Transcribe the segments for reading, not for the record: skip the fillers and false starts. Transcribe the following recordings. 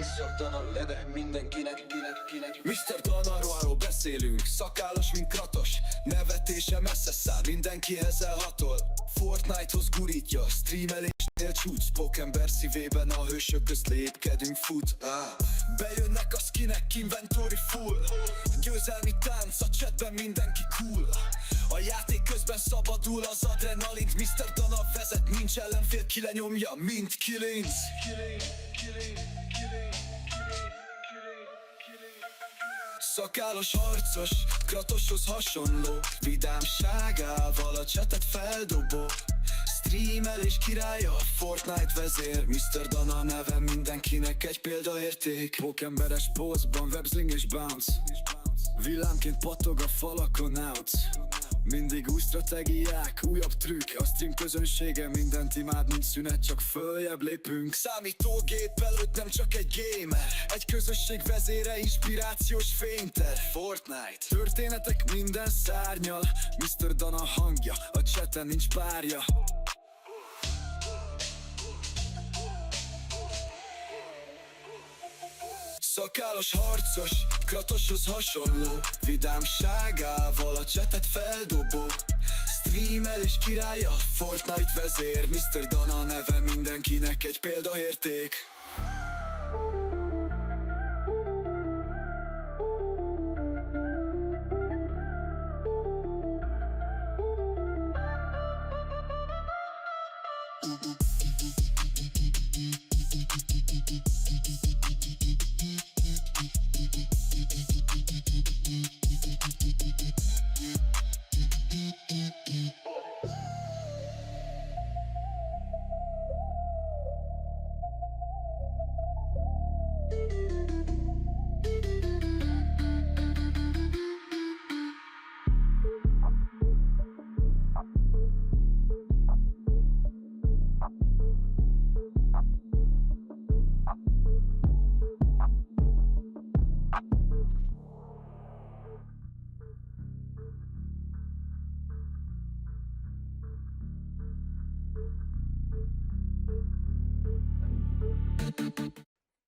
Mr. Dana lede mindenkinek, Mr. Danaról beszélünk, szakállas mint Kratos. Nevetése messze száll, mindenkihez elhatol. Fortnite-hoz gurítja, streamelésnél csúcs. Pókember szívében a hősök közt lépkedünk, fut. Bejönnek a skinek, inventory full. Győzelmi tánc, a chatben mindenki cool. A játék közben szabadul az adrenalin. Mr. Dana vezet, nincs ellenfél, ki lenyomja, mint kilinc. Szakállas harcos, Kratoshoz hasonló. Vidámságával a csetet feldobó. Streamelés királya, Fortnite vezér. Mr. Dana neve mindenkinek egy példaérték. Pókemberes pózban, websling és bounce. Villámként pattog a falakon out. Mindig új stratégiák, újabb trükk. A stream közönsége mindent imád, nincs szünet, csak följebb lépünk. Számítógép előtt nem csak egy gamer, egy közösség vezére, inspirációs fényter. Fortnite, történetek minden szárnyal. Mr. Dana hangja, a chaten nincs párja. Szakállas harcos, Kratoshoz hasonló. Vidámságával a csetet feldobó. Streamelés királya, Fortnite vezér. Mr. Dana neve mindenkinek egy példaérték.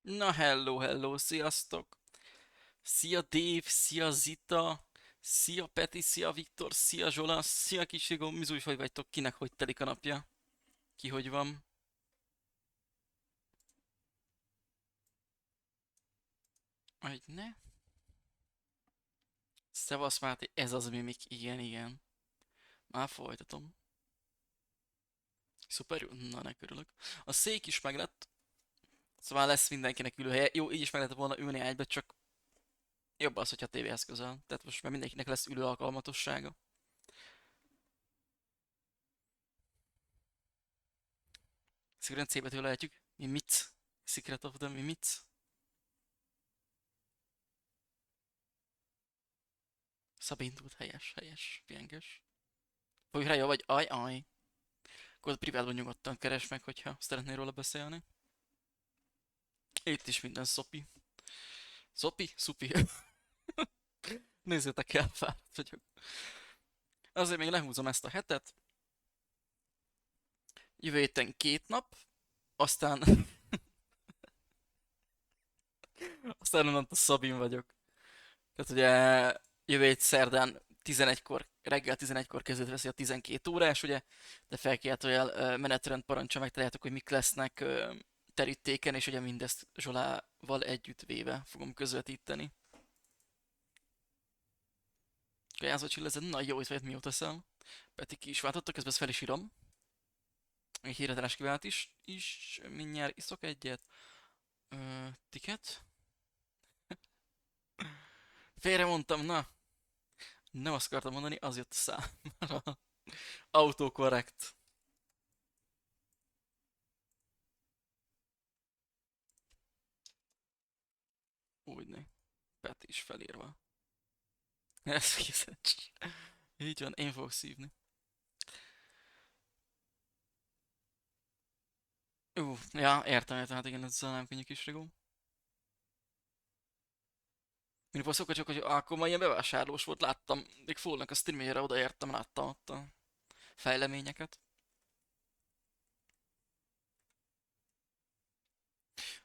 Na hello, sziasztok! Szia Dave, szia Zita, szia Peti, szia Viktor, szia Zsola, szia Kisigó, mizúj, hogy vagytok, kinek hogy telik a napja? Ki hogy van? Hogy ne? Szevasz Máté, ez az mimik, igen. Már folytatom. Szuper jó, na ne örülök. A szék is meg lett. Szóval lesz mindenkinek ülőhelye. Jó, így is meg lehet volna ülni egybe, csak jobb az, hogyha a tévéhez közel. Tehát most már mindenkinek lesz ülő alkalmatossága. Szigorúan C betűvel lehetjük. Mimic. Secret of the Mimic. Szabin tud, helyes, pienges. Fogjuk rá, jó vagy? Aj. Akkor privátban nyugodtan keresd meg, hogyha szeretnél róla beszélni. Itt is minden szopi. Szupi. Nézzétek el, fáradt vagyok. Azért még lehúzom ezt a hetet. Jövő héten 2 nap. Aztán... aztán onnantól Szabin vagyok. Tehát ugye jövő hét szerdán 11-kor, reggel 11-kor kezdődve veszi a 12 órás, ugye? De felkiáltójel menetrend parancsol megtaláljátok, hogy mik lesznek terítéken, és ugye mindezt Zsolával együtt véve fogom közvetíteni. Kajázó csillezed, na jó, itt vagy, mióta szel. Peti ki is váltottak, közben ezt fel is írom. Egy hírheteles kivált is mindjárt iszok egyet. Ticket? Félre mondtam, na. Nem azt akartam mondani, az jött a számra. Autokorrekt. Úgyne. Peti is felírva. Ez kiszedsz. Így van, én fogok szívni. Ja, értem, hát igen, ez nem könnyű kis rigó. Mindig azt csak, hogy akkor már ilyen bevásárlós volt, láttam, még fullnak a streamjére odaértem, láttam ott a fejleményeket.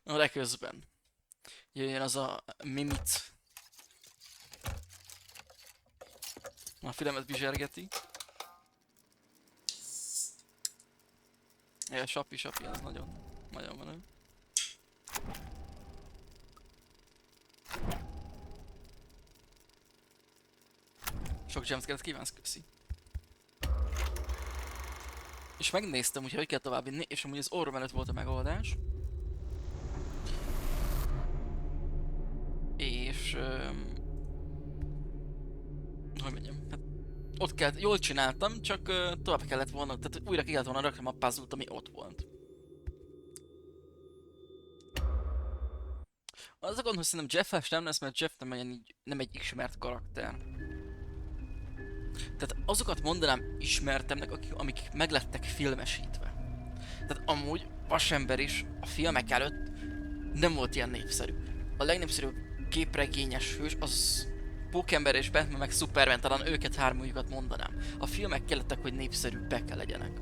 Na, de közben. jöjjön az a Mimic. A fülemet bizsergeti. Ja, sapi, az nagyon menő. Sok jumpscare-et kívánsz, köszi. És megnéztem, hogy kell tovább vinni, és amúgy az orrom előtt volt a megoldás. És... hogy mondjam, hát ott kellett, jól csináltam, csak tovább kellett volna, tehát újra ki kellett volna raknom a puzzle-t, ami ott volt. Az a gond, hogy szerintem Jeff-es nem lesz, mert Jeff nem egy ismert karakter. Tehát azokat mondanám ismertemnek, amik meglettek filmesítve. Tehát amúgy Vasember is a filmek előtt nem volt ilyen népszerű. A legnépszerűbb képregényes hős az Pókember és Batman meg Superman, talán őket hármójukat mondanám. A filmek kellettek, hogy népszerűbbek legyenek.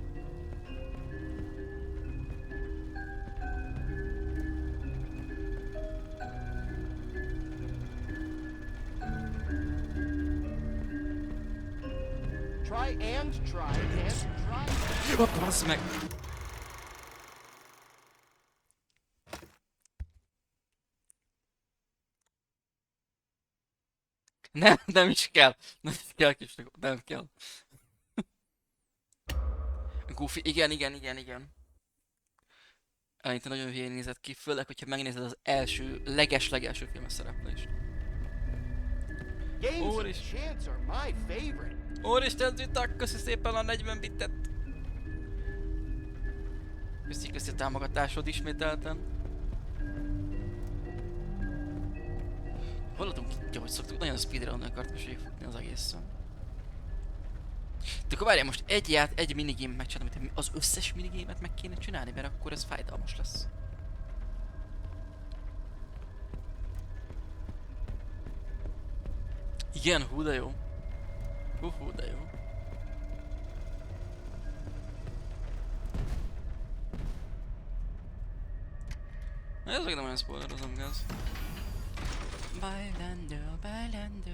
Try and try. Bassz meg! Nem is kell. Nem kell kisnek, nem kell. Goofy, igen. Eleinte nagyon hülyén nézett ki, főleg, hogyha megnézed az első, leges-legelső filmes szereplést. Úristen, Zitak, köszi szépen a 40 bitet! Köszi a támogatásod ismételten. Hallottunk itt, hogy szoktuk, nagyon speedrun-nal akartam végigfutni az egészen. De akkor várjál, most egy minigame megcsinálom, hogy az összes minigame-et meg kéne csinálni, mert akkor ez fájdalmas lesz. Igen, hú de jó. Hú de jó. Na ez meg nem olyan spoilerozom, gáz. Bailando.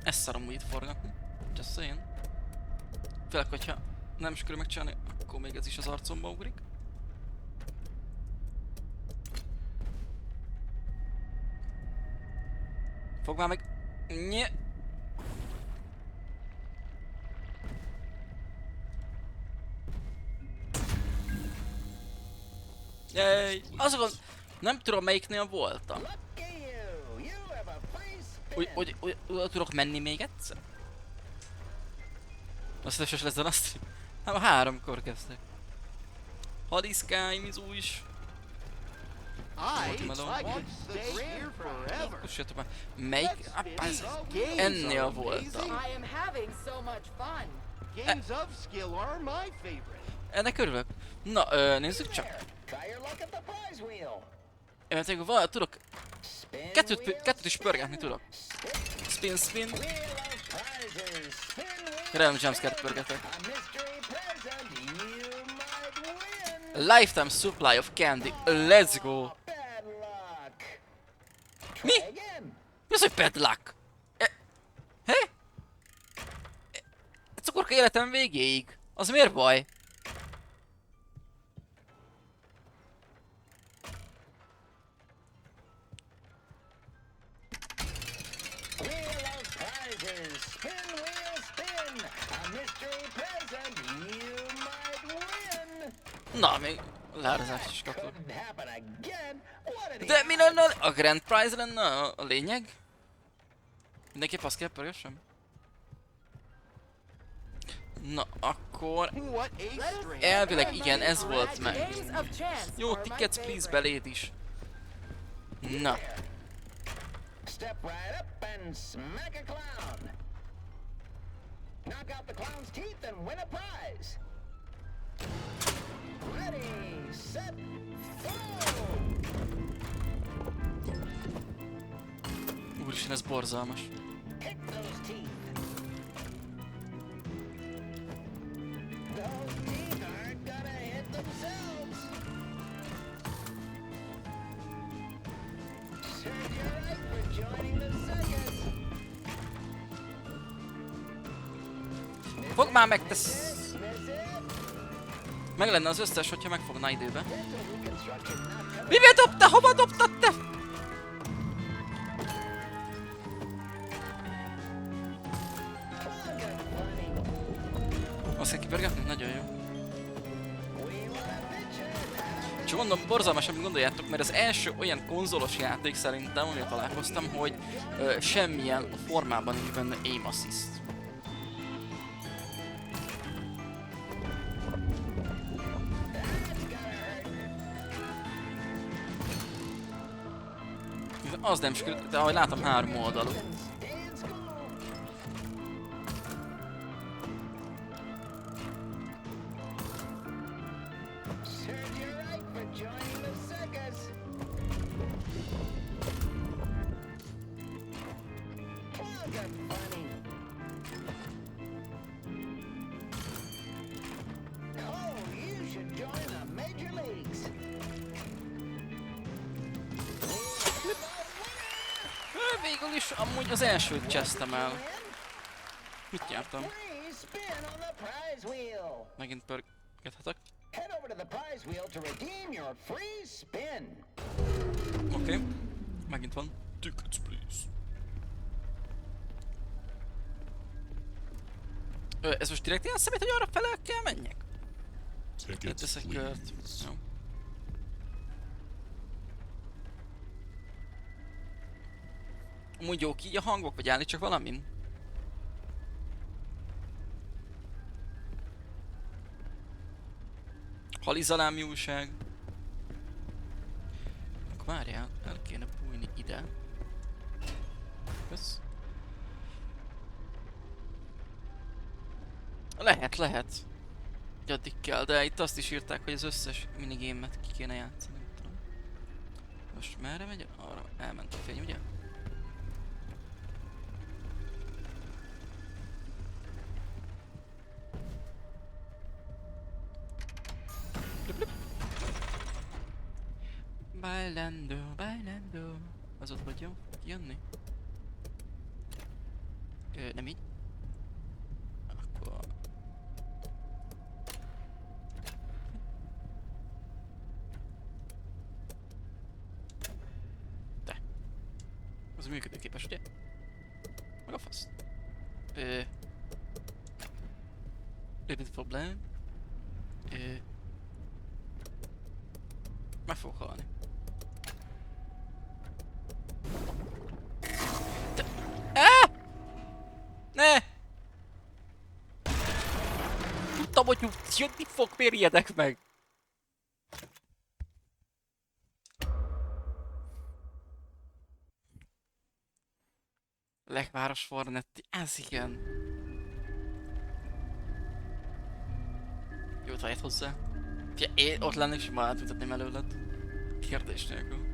Ezt szarom úgy itt forgatni. Just saying. Főleg, hogyha nem sikerül megcsinálni, akkor még ez is az arcomba ugrik. Fogd már meg! Nye! Yay! Azokon nem tudom melyiknél voltam. Úgy tudok menni még egyszer? Azt hiszem, lesz a stream. Hát 3-kor kezdtek. Hadiszkáim, izú is. Kussatok már. Melyik? Ennél voltam. Ennek örülök. Na, nézzük csak. Mert van, tudok. Kettőt is pörgetni tudok. Spin. Remélem jumpscare-t pörgetek. Lifetime supply of candy. Let's go! Mi? Mi az, hogy bad luck? Hé? Cukorka életem végéig. Az miért baj? Na, még leárazást is kapok. De mi lenne a Grand Prize lenne a lényeg? Mindenképp azt kell pörgessem? Na, akkor... Elvileg igen, ez volt meg. Jó, tickets please beléd is. Na. Knock out the clown's teeth and win a prize. Ready, set, go! Úristen, ez borzalmas. Pick those teeth. Those teeth aren't gonna hit themselves. Fogd már meg, tesz! Meg lenne az összes, hogyha megfogna időbe. Mivel dobta? Hova dobtad te? Azt kell kipörgetni? Nagyon jó. Csak mondom, borzalmas, amit gondoljátok, mert az első olyan konzolos játék szerintem, amivel találkoztam, hogy semmilyen formában nincs benne aim assist. Az nem sikerült, de ahogy látom, 3 oldalú. Végül is amúgy az elsőt csesztem el. Mit nyertem? Megint pörgethetek. Oké. Megint van. Tickets, please. Ez most direkt ilyen szemét, hogy arra fele kell menjek? Teszek kört. Jó. Amúgy jók így a hangok, vagy állítsak valamin? Halizalám, mi újság? Akkor várjál, el kéne bújni ide. Kösz. Lehet. Hogy addig kell, de itt azt is írták, hogy az összes minigémet ki kéne játszani. Nem tudom. Most merre megy? Arra elment a fény, ugye? Bailando. Az ott vagy jó? Jönni? Nem így? Akkor... De. Az működőképes, ugye? Meg a fasz. Rövid problém. Meg fogok halni. Ne! Tudtam, hogy jönni fog, miért ijedek meg? Lekváros Fornetti, ez igen. Jó talját hozzá. Fia, én ott lennék, és már átmutatném előled. Kérdés nélkül.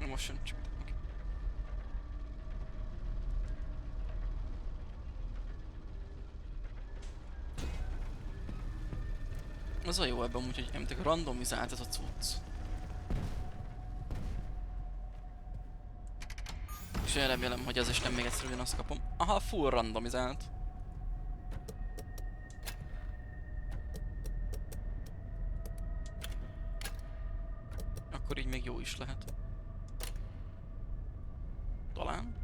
Most sem csak. Okay. Az a jó ebben, úgyhogy említek randomizált ez a cucc. És én remélem, hogy ez is nem még egyszer ugyanazt kapom. Aha, full randomizált. Akkor így még jó is lehet. Talán.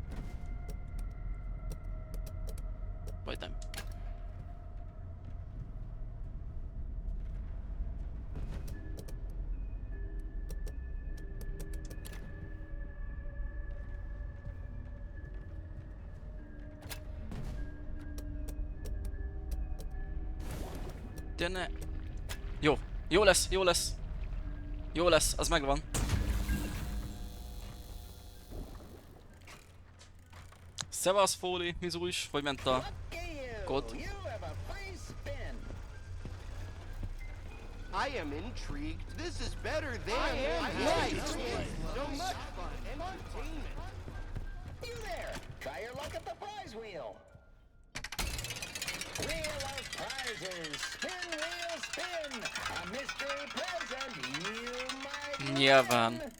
Vagy nem. De ne... Jó. Jó lesz. Jó lesz, az megvan. Szevasz, Fóli, Mizu is, hogy ment a kod? I am intrigued. This is better than right. So much fun. Entertainment. You there! Try your luck at the prize wheel. Wheel of prizes. Spin, wheel, spin. A mystery present you might Nyilván. win.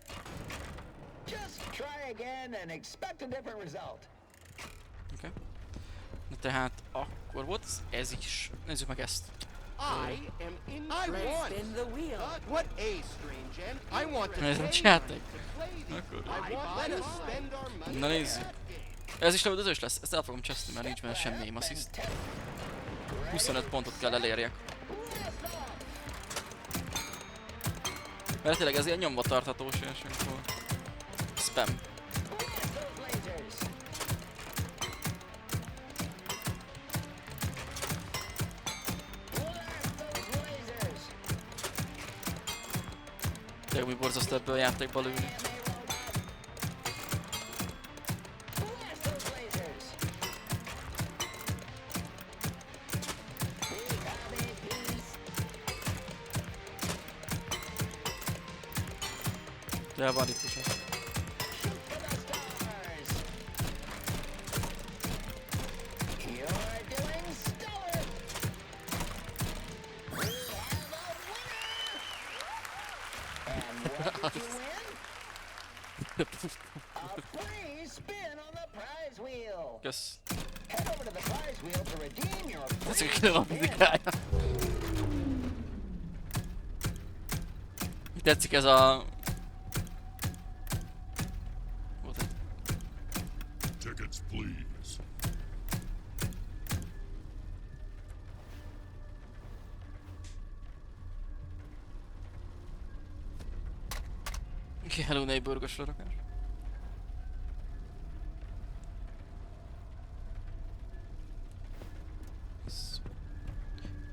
Just try again and expect a different result. Oké. Na tehát akkor volt ez is. Nézzük meg ezt. I am intrigued. I want. Spin the wheel. What a strange and I want to Ez pay a játék. to play this. Akkor. I want. Let us spend our money. Na nézzük. Ez is lövöldözős lesz, ezt el fogom cseszni, mert nincs benne semmi aim assist. 25 pontot kell elérjek. Mert tényleg ez ilyen nyomva tarthatós, és akkor... Spam. Tényleg mi borzasztó ebből a játékba lőni. Ja, van itt is az. A free spin on the prize wheel. Kösz. Head over to the prize wheel to redeem your Ez free csak a fizikája. Tetszik ez a... Volt egy... Tickets, please. Hello neighborgos lerakás.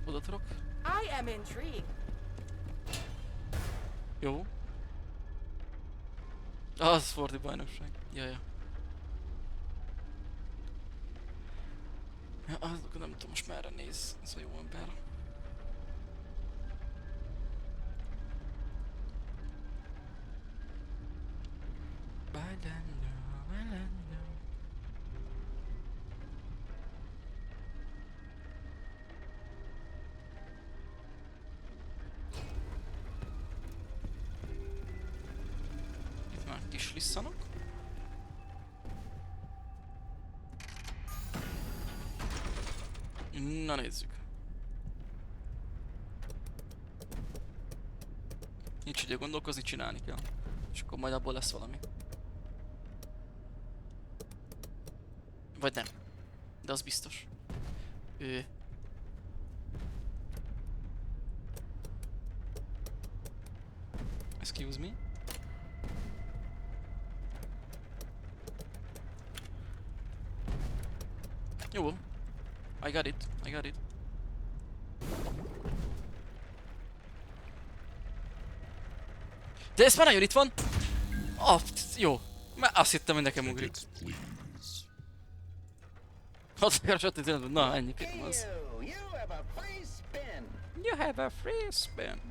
Oda tudok. I am intrigued. Jó. Az sporti bajnokság. Jaja. Ja, akkor nem tudom most merre néz ez a jó ember. Itt már kis lisszanok. Na nézzük. Nincs idő gondolkozni, csinálni kell. És akkor majd abból lesz valami. Vagy nem. De az biztos. Excuse me. Jó. I got it. I got it. De ez már nagyon itt van! Ah, jó. Már azt hittem, hogy nekem ugrik. Tickets, please. Ott keresett egy jelentet. Na, ennyi kérem az. You have a free spin. You have a free spin.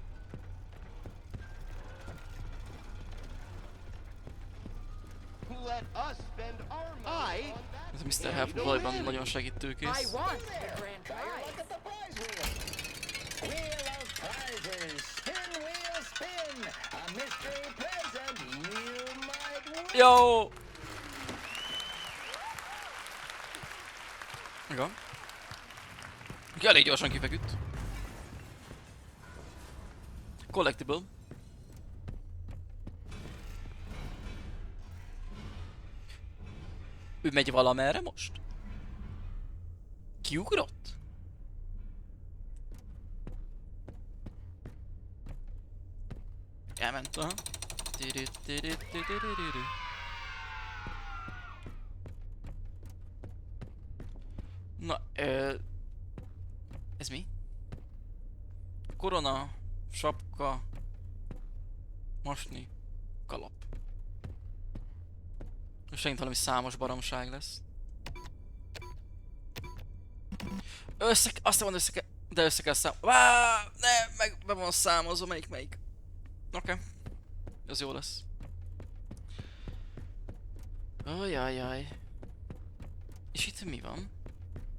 Let us spend our money on that. Ez a Mr. Help valójában nagyon segítőkész. I want the grand Try your luck prize. at the prize wheel. Wheel of prizes. Spin, wheel, spin. A mystery present you might win. Jó! Igen. Elég gyorsan kifeküdt. Collectible. Ő megy valamerre most? Kiugrott? Elment, aha. Tiri-tiri-tiri-tiri-tiri. Na, ez mi? Korona, sapka, masni, kalap. És megint valami számos baromság lesz. Aztán van össze kell De össze kell ne, meg be van számolva, melyik. Oké. Ez jó lesz. Ajajaj. És itt mi van?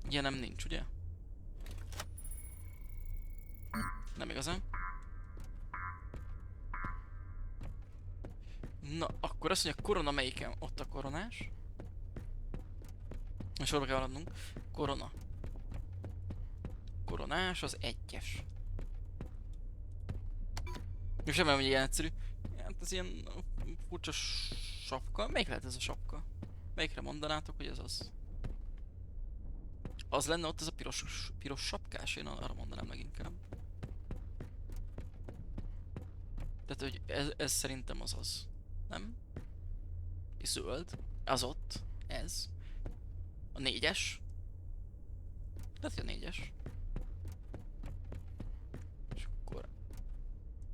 Ilyen nem nincs, ugye? Nem igazán. Na, akkor azt mondja, korona melyiken? Ott a koronás. És sorba kell haladnunk. Korona. Koronás az egyes. És remélem, hogy ilyen egyszerű. Hát ez ilyen furcsa sapka. Melyik lehet ez a sapka? Melyikre mondanátok, hogy ez az? Az lenne ott ez a piros sapkás? Én arra mondanám leginkább. Tehát, hogy ez szerintem az. Nem? És zöld. Az ott. Ez. A 4-es. Lehet, hogy a 4-es. És akkor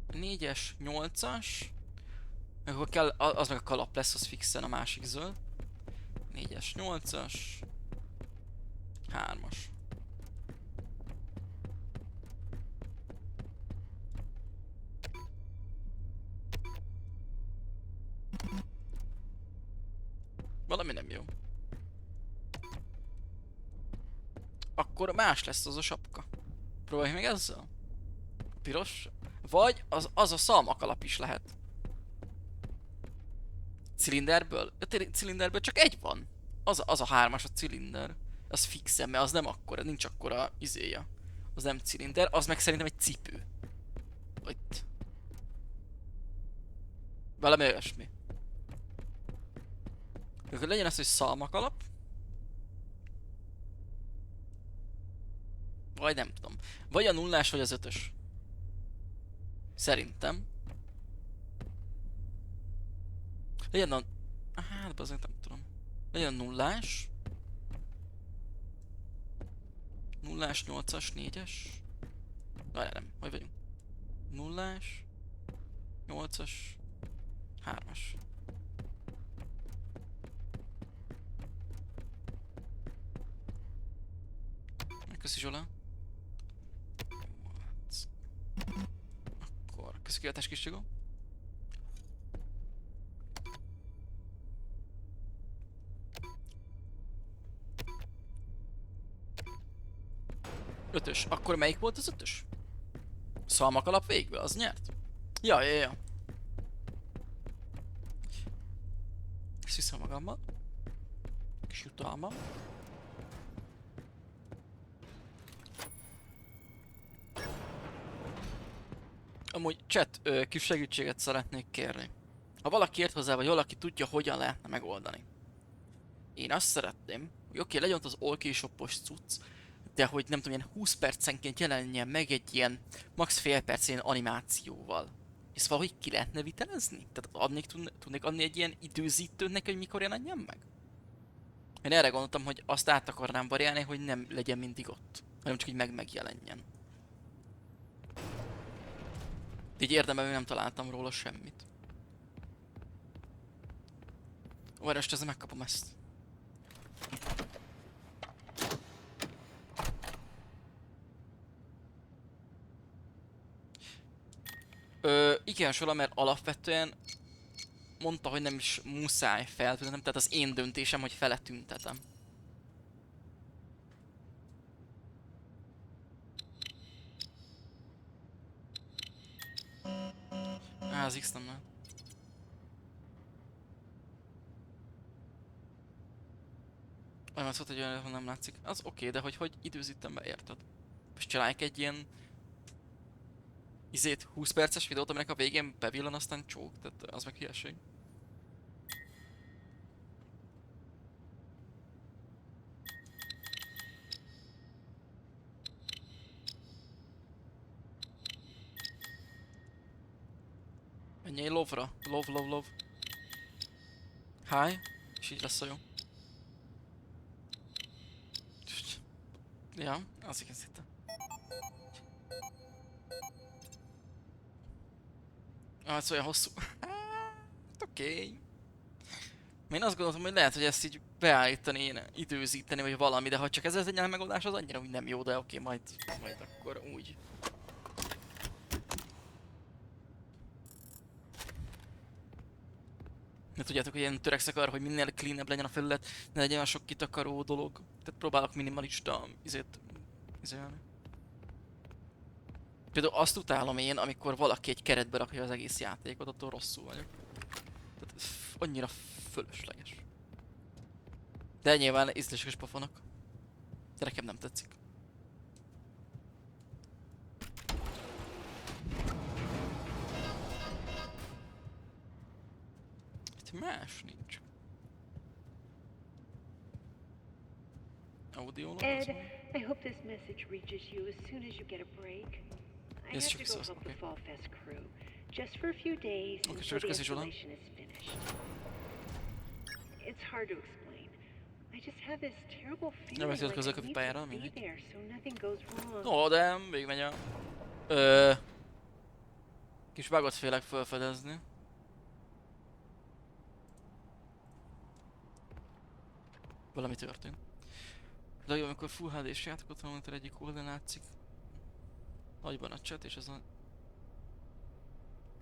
4-es, 8-as. Meg akkor kell, az meg a kalap lesz, az fixen a másik zöld. 4-es, 8-as. 3-as. Valami nem jó. Akkor más lesz az a sapka. Próbálj meg ezzel. Piros. Vagy az a szalmakalap is lehet. Cilinderből? Cilinderből csak egy van. Az a 3-as a cilinder. Az fixen, mert az nem akkora, nincs akkora izéja. Az nem cilinder, az meg szerintem egy cipő. Ott. Valami olyasmi. Akkor legyen az, hogy szalmakalap. Vagy nem tudom. Vagy a 0-ás, vagy az 5-ös. Szerintem. Legyen a... Hát, azért nem tudom. Legyen a 0-ás. 0-ás, 8-as, 4-es. Várjál, nem. Hogy vagyunk? 0-ás. 8-as. 3-as. Köszi Zsola. Akkor köszi kiadás kis Csigó. Ötös. Akkor melyik volt az 5-ös? Szalmakalap végül, az nyert? Ja. Ezt viszem magammal. Kis jutalmam. Amúgy chat, kis segítséget szeretnék kérni. Ha valaki ért hozzá, vagy valaki tudja, hogyan lehetne megoldani. Én azt szeretném, hogy oké, legyen ott az Allkey-shopos cucc, de hogy nem tudom, ilyen 20 percenként jelenjen meg egy ilyen max. Fél perc ilyen animációval. Ezt valahogy ki lehetne vitelezni? Tehát tudnék adni egy ilyen időzítőt neki, hogy mikor jelenjen meg? Én erre gondoltam, hogy azt át akarnám variálni, hogy nem legyen mindig ott, hanem csak így megjelenjen. Így érdemben nem találtam róla semmit. Várj, most ezzel megkapom ezt. Igen, Sola, mert alapvetően mondta, hogy nem is muszáj feltüntetem, tehát az én döntésem, hogy feletüntetem. Az X nem lehet. Olyan szólt, hogy olyan nem látszik. Az oké, de hogy időzítem be, érted? Most csinálják egy ilyen... 20 perces videót, aminek a végén bevillan, aztán csók, tehát az meg hülyeség. Menjél lovra. Lov. Hi. És így lesz a jó. Ja, az igen szinte. Ez olyan hosszú. Hát oké. Én azt gondoltam, hogy lehet, hogy ezt így beállítani, időzíteni, vagy valami, de ha csak ez az egyetlen megoldás, az annyira úgy nem jó, de oké, majd akkor úgy. De tudjátok, hogy én törekszek arra, hogy minél cleanebb legyen a felület, ne legyen olyan sok kitakaró dolog. Tehát próbálok minimalista izélni. Például azt utálom én, amikor valaki egy keretbe rakja az egész játékot, attól rosszul vagyok. Tehát annyira fölösleges. De nyilván ízlések pofonok. De nekem nem tetszik. Itt más nincs. Audio Ed, I hope this message reaches you as soon as you get a break. I Yes, have to sure, go help okay. the Fall Fest crew, just for a few days Okay, until sure, the köszi, Zsola. installation is finished. It's hard to explain. I just have this terrible feeling beszélt like közök a I need pályára, to be mindegy. there so nothing goes wrong. Ó, de végigmegy a... Kis bugot félek felfedezni. Valami történt. De jó, amikor Full HD-s játékot van, amikor egyik oldalon látszik. Nagyban a chat, és ez a...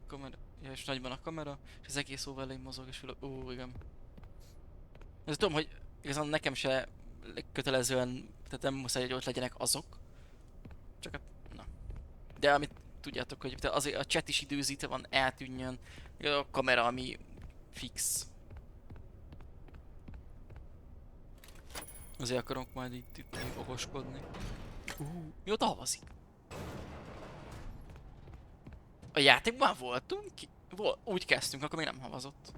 kamera... Ja, és nagyban a kamera, és az egész overlay mozog, és ó, igen. Ez tudom, hogy igazán nekem se kötelezően, tehát nem muszáj, hogy ott legyenek azok. Csak hát, na. De amit tudjátok, hogy azért a chat is időzítve van, eltűnjön. A kamera, ami fix. Azért akarok majd itt még okoskodni. Mióta havazik? A játékban voltunk? Úgy kezdtünk, akkor még nem havazott.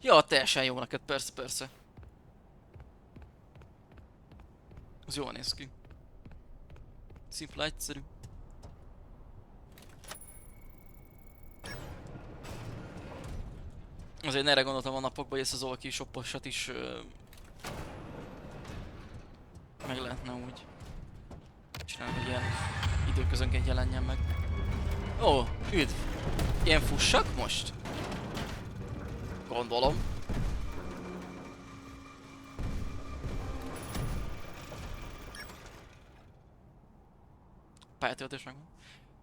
Ja, teljesen jó neked, persze, persze. Az jól néz ki. Szimpla, egyszerű. Azért erre gondoltam a napokban, hogy ezt az Olki shopposat is meg lehetne úgy csinálni, hogy ilyen időközönként jelenjen meg. Ó, üdv! Ilyen fussak most? Gondolom. Pályatöltés megvan.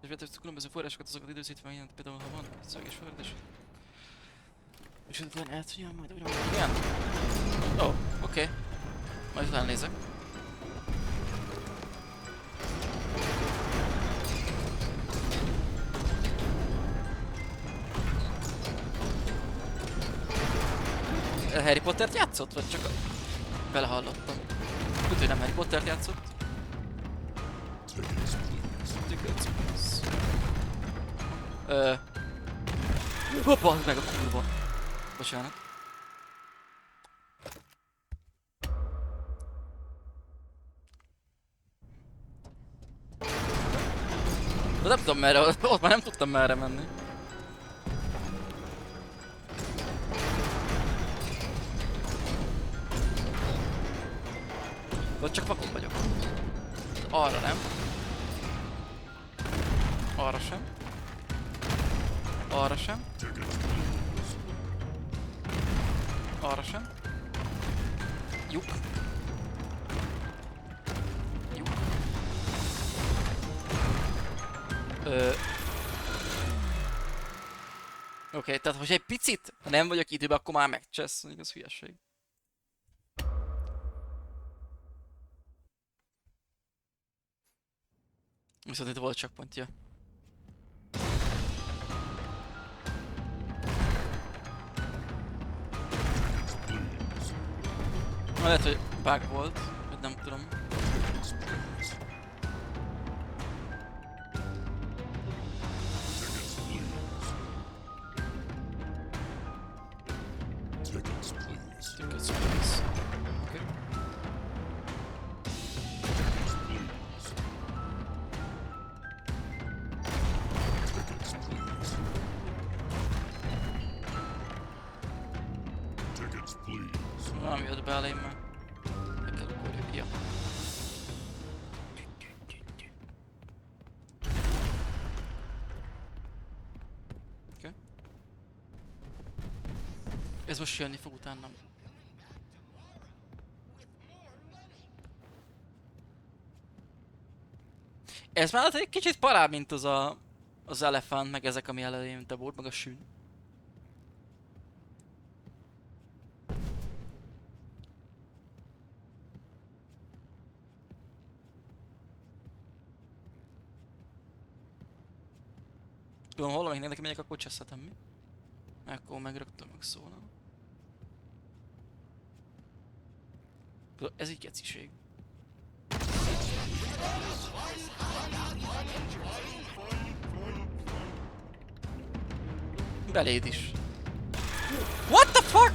És betöltött különböző forrásokat, azokat időzítve, ilyen például ha van szögés forrás. És utána el tudjam majd újra. Igen? Ó, oké. Majd utána nézek. Harry Pottert játszott? Vagy csak belehallottam? Tudod, hogy nem Harry Pottert játszott? Tickets, please. Hoppa, meg a kurva. Bocsánat. De nem tudom merre, ott már nem tudtam merre menni. Ott csak vakon vagyok. Arra nem. Arra sem. Arra sem. Arra sem. Lyuk. Lyuk. Oké, tehát hogyha egy picit nem vagyok időben, akkor már megcsesz, mondjuk az hülyeség. Viszont itt volt csak pontja. Lehet, hogy bug volt, vagy nem tudom. Tickets, please. Tickets, please. Okay. Tickets, please. Tickets, please. Nem jött be elém már. Meg kell ugorjuk, ja. Oké. Ez most jönni fog utánam. Ez már egy kicsit parább, mint az elefánt, meg ezek, ami eleinte volt, meg a sűn. Tudom, hol amíg neki megyek, akkor cseszhetem mi? Akkor meg rögtön megszólal. Ez így geciség. Beléd is. What the fuck?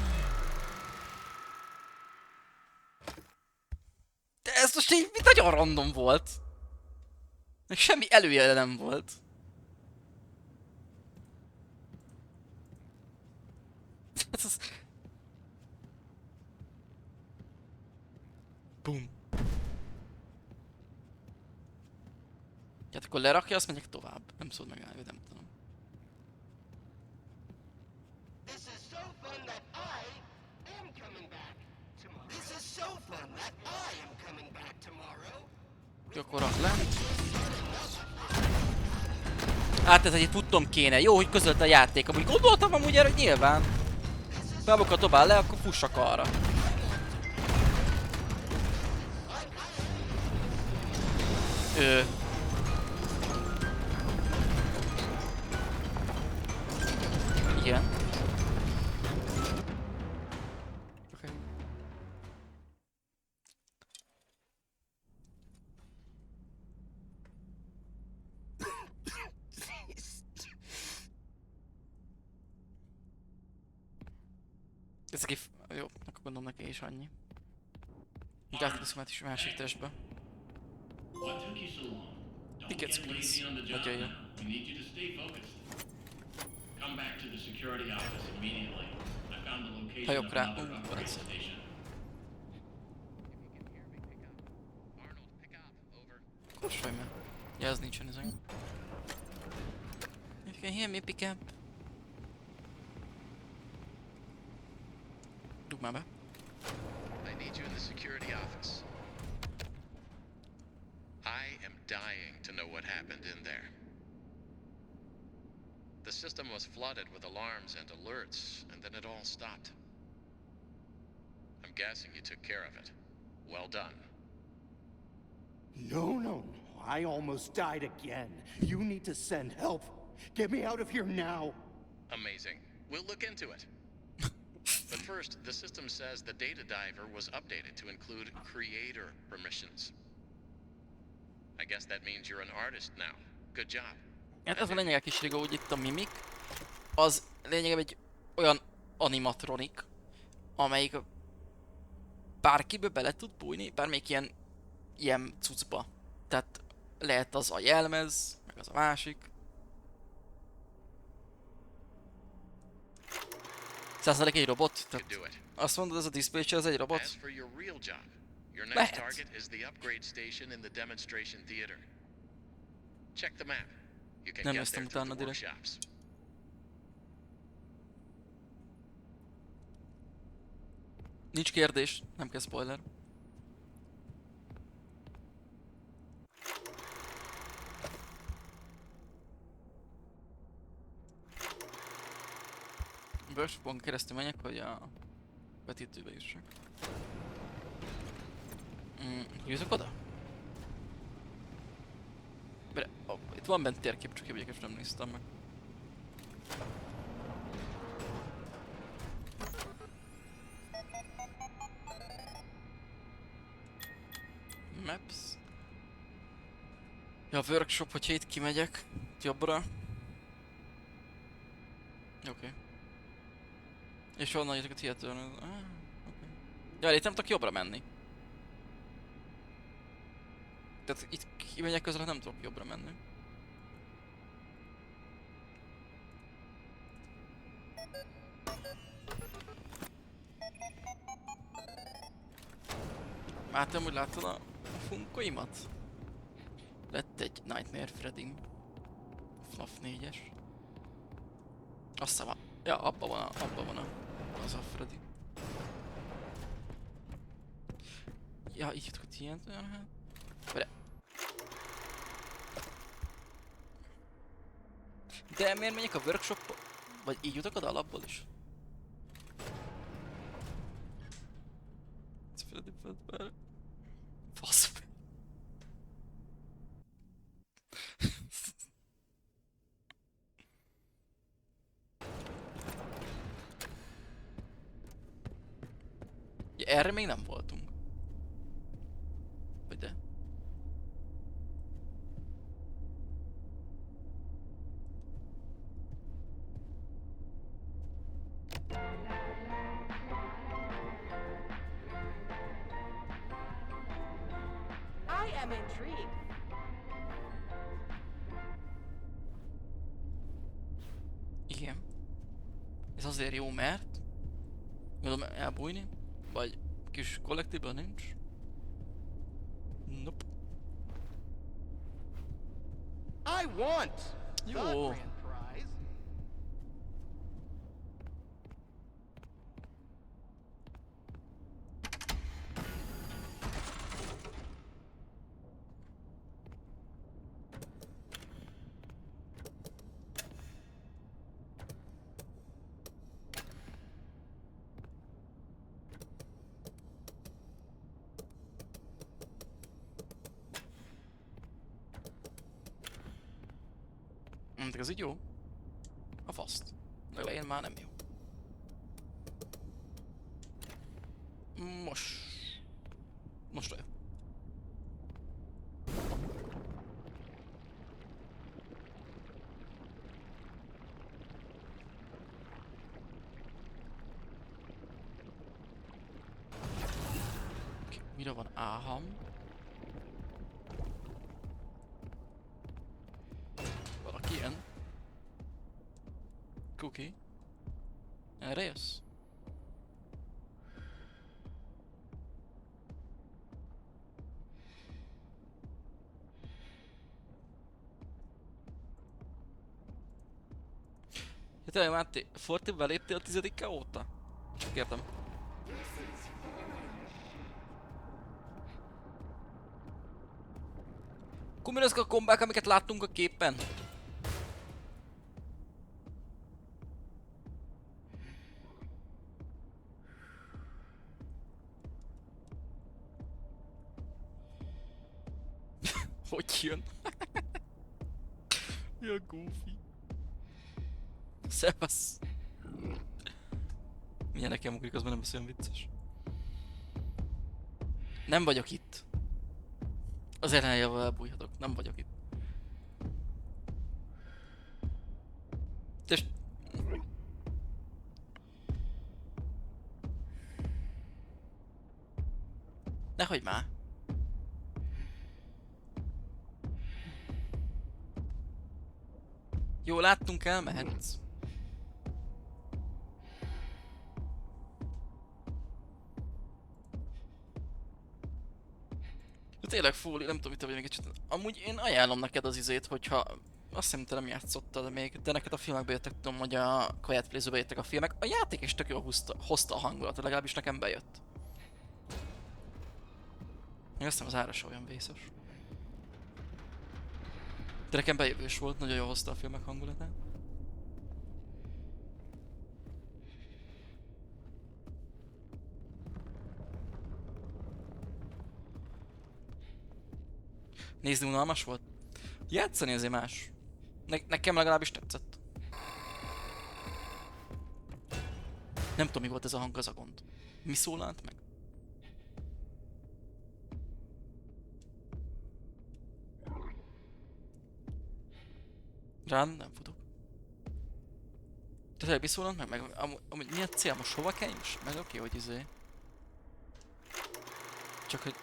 De ez most így nagyon random volt. Meg semmi előjele nem volt. Ez az... Boom. Hát akkor lerakja, azt megyek tovább. Nem szabad megállni, nem tudom. This is so fun that I am coming back tomorrow. This is so fun that I am coming back tomorrow. Akkor rak le. Hát ez egy futnom kéne. Jó, hogy közölt a játék. Amúgy gondoltam amúgy erre, hogy nyilván. Beabokat dobál le, akkor fussak arra. Igen. Oké. Ez aki... Jó, akkor gondolom neki is annyi. Átviszem is másik testbe. Tickets, please. Nagyon jó. We need you to stay focused. Come back to the security office immediately. I found the location Hajok of rá. another upgrade Ez. station. Korsolj meg. Ja, ez nincsen ezen. If you can hear me, pick up. Dugd már be. I need you in the security office. I am dying to know what happened in there. The system was flooded with alarms and alerts, and then it all stopped. I'm guessing you took care of it. Well done. No. I almost died again. You need to send help. Get me out of here now. Amazing. We'll look into it. But first, the system says the data diver was updated to include creator permissions. I guess that means you're an artist now. Good job. Hát ez a lényeg a kis rigó, úgy itt a mimik. Az lényegében egy olyan animatronik, amelyik bárkiből bele tud bújni, bármelyik ilyen cuccba. Tehát lehet az a jelmez, meg az a másik. 100% egy robot? Tehát azt mondod, ez a dispatcher, ez egy robot? As for your real job, your next Lehet. target is the upgrade station in the demonstration theater. Check the map. You can Nem get néztem there through utána the direkt. workshops. Nincs kérdés, nem kell spoiler. Workshopon keresztül menjek, hogy a vetítőbe jussak. Húzzak oda? Itt van bent térkép, csak egyébként nem néztem meg. Maps. Ja, a workshop, hogyha itt kimegyek, jobbra. Oké. És honnan jöttek a theater? Oké. Ja, itt nem tudok jobbra menni. Tehát itt kimegyek közben nem tudok jobbra menni. Hát amúgy láttad a funkoimat? Lett egy Nightmare Freddy FNAF 4-es. Azt hiszem, ja, abban van az a Freddy. Ja, így jutok ilyen, hát. De miért megyek a workshopba? Vagy így jutok oda alapból is? Freddy Fazbear. Fazbear. Ja, erre még nem voltunk. Vagy de? I am intrigued. Igen. Ez azért jó, mert gondolom elbújni, vagy kis kollektívben nincs. Nope. I want the Jó. grand prize. Mondjuk ez így jó. A faszt. A elején már nem jó. Most jó. Okay, mire van Aham? Valaki jön. Cookie. Erre jössz? Ja tényleg Máté, Forti beléptél a 10-e óta? Csak értem. Akkor mi ezek a kombák, amiket láttunk a képen? Hogy jön? Ja, Goofy. Szevasz. Milyen nekem ugrik, az már nem lesz olyan vicces. Nem vagyok itt. Az ellenjával elbújhatok. Nem vagyok itt. Test... Nehogy már. Jó, láttunk, elmehetsz. De tényleg Fóli, nem tudom, mit vagy még egy csinálni. Amúgy én ajánlom neked az izét, hogyha... Azt hiszem, te nem játszottad még, de neked a filmekbe jöttek, tudom, hogy a Quiet Place-be jöttek a filmek. A játék is tök jól hozta a hangulatot, legalábbis nekem bejött. Még azt hiszem, az ára se olyan vészes. De nekem bejövős volt, nagyon jól hozta a filmek hangulatát. Nézni unalmas volt? Játszani azért más. Nekem legalábbis tetszett. Nem tudom, mi volt ez a hang, az a gond. Mi szólalt meg? Rán nem futok. Tehát mi szólalt meg? Amúgy mi a cél? Most hova kell most? Meg oké, hogy izé. Csak hogy...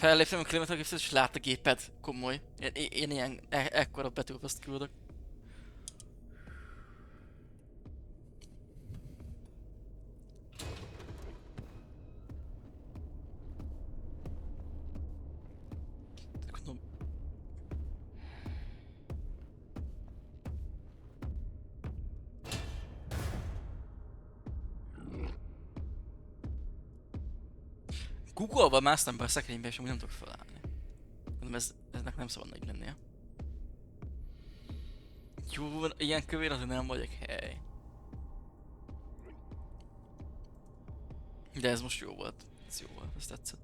Felléptem a klimatogépet és lát a géped. Komoly. Én ilyen ekkora betűpaszt küldök. Gondolom. Google-val másztam be a szekrénybe és amúgy nem tudok felállni. Mondom, eznek nem szabadna így lennie. Jó, ilyen kövér azért nem vagyok, hely. De ez most jó volt. Ez jó volt, ez tetszett.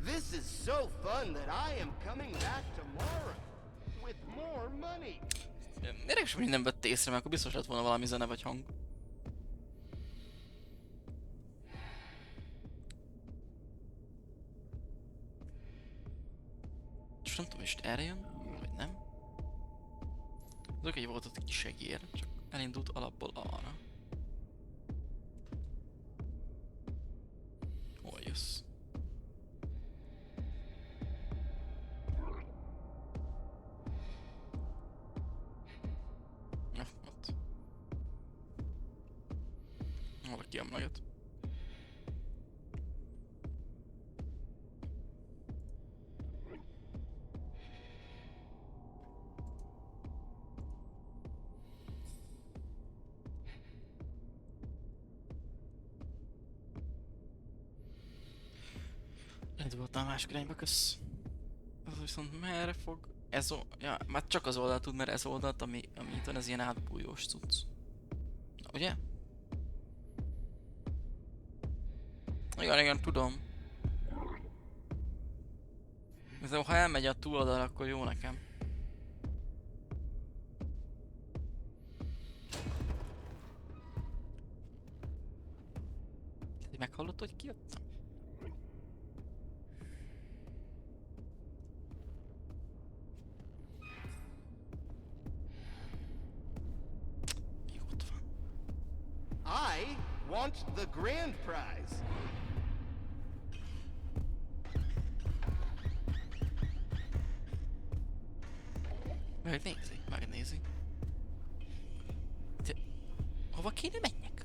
This is so fun that I am coming back tomorrow with more money. Érdekes, hogy nem vett észre, mert akkor biztos lett volna valami zene vagy hang. És nem tudom, most erre jön, vagy nem? Az oké, volt ott egy segér, csak elindult alapból arra. Hol jössz? Ja, ott. Valaki emleget. Elindultam a másik irányba, kösz. Ez viszont merre fog? Ja, már csak az oldal tud, mert ez oldalt, ami itt van, ez ilyen átbújós cucc. Na, ugye? Igen, tudom. De ha elmegy a túloldal, akkor jó nekem. Meghallott, hogy kijöttem? I want the grand prize. Megnézi. De hova kéne menjek?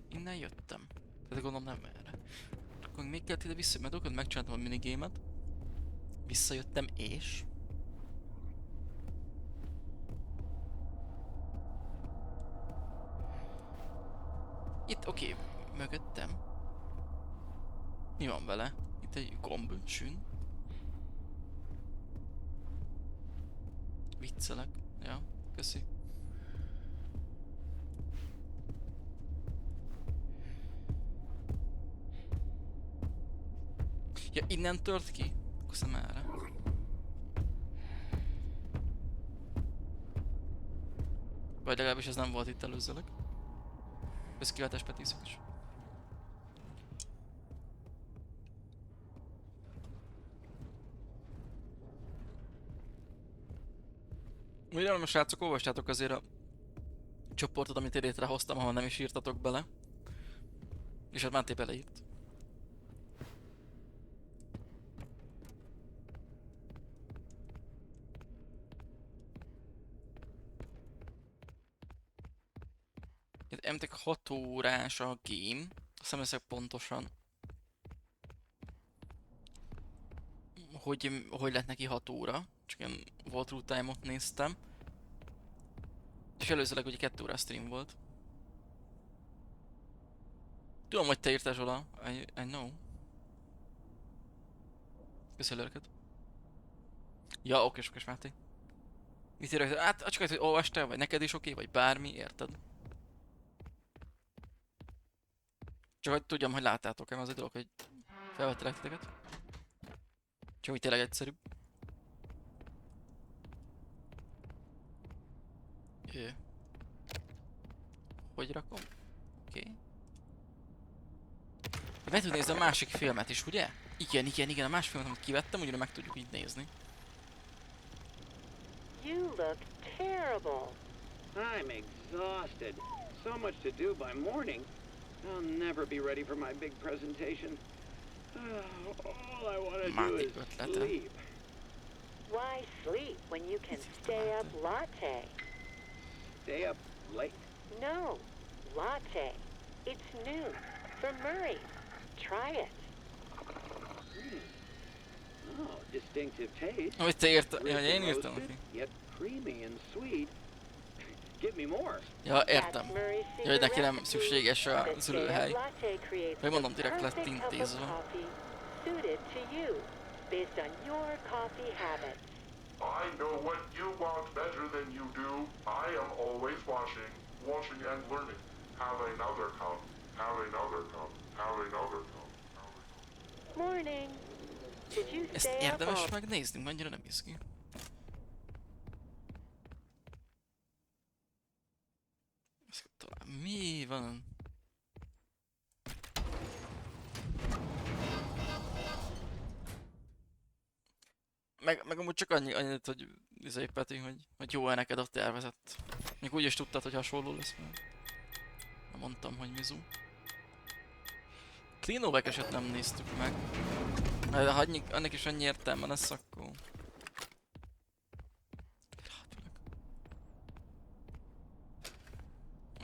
Innen jöttem. Tehát gondolom nem erre. Akkor még kellett ide vissza, mert akkor megcsináltam a minigémet. Visszajöttem és... Itt oké, mögöttem. Mi van vele? Itt egy gomb, sűn. Viccelek. Ja, köszi. Ja, innen tört ki? Köszönöm erre. Vagy legalábbis ez nem volt itt előzőleg. Ez kilátás Petíszek is. Ugye most srácok, olvastátok azért a csoportot, amit én létrehoztam, ahol nem is írtatok bele. És hát Máté beleírt. Emtek 6 órás a game, azt nem leszek pontosan, hogy lett neki 6 óra, csak ilyen volt root time-ot néztem. És előzőleg ugye 2 órás stream volt. Tudom, hogy te írtál Zsola, I know. Köszönöm őket. Ja, okés Máté. Mit írok? Hát csak hogy olvastál, vagy neked is oké, vagy bármi, érted? Csak hogy tudjam, hogy láttátok-e, az egy dolog, hogy felvettelek titeket. Csak hogy tényleg egyszerűbb. Ő. Hogy rakom? Oké. Meg tudod nézni a másik filmet is, ugye? Igen, a másik filmet, amit kivettem, ugyanúgy meg tudjuk így nézni. You look terrible. I'm exhausted. So much to do by morning. I'll never be ready for my big presentation. All I want to do Máték is ötlete. sleep. Why sleep when you can stay up latte? Stay up late. No, latte. It's new from Murray. Try it. Oh, distinctive taste. Amit te írtál, Rich hogy én and írtam roasted, neki. yet creamy and sweet. Give me more. Ja, értem. That's Murray's Ja, hogy neki nem secret szükséges recipe. a The szülőhely. stay-up latte creates Vagy mondom, the direkt lett perfect cup of intézve. coffee suited to you, based on your coffee habits. I know what you want better than you do. I am always watching and learning. Have another cup. Have another cup. Have another cup. Morning. Did you Ezt stay up érdemes all megnézni, annyira nem izgi. Talán mi van? Meg amúgy csak annyit, hogy Peti, hogy jó-e neked a tervezett. Még úgy is tudtad, hogy hasonló lesz, mert nem mondtam, hogy mizu. Cleanovek eset nem néztük meg. Mert ha annak is annyi értelme lesz, akkor...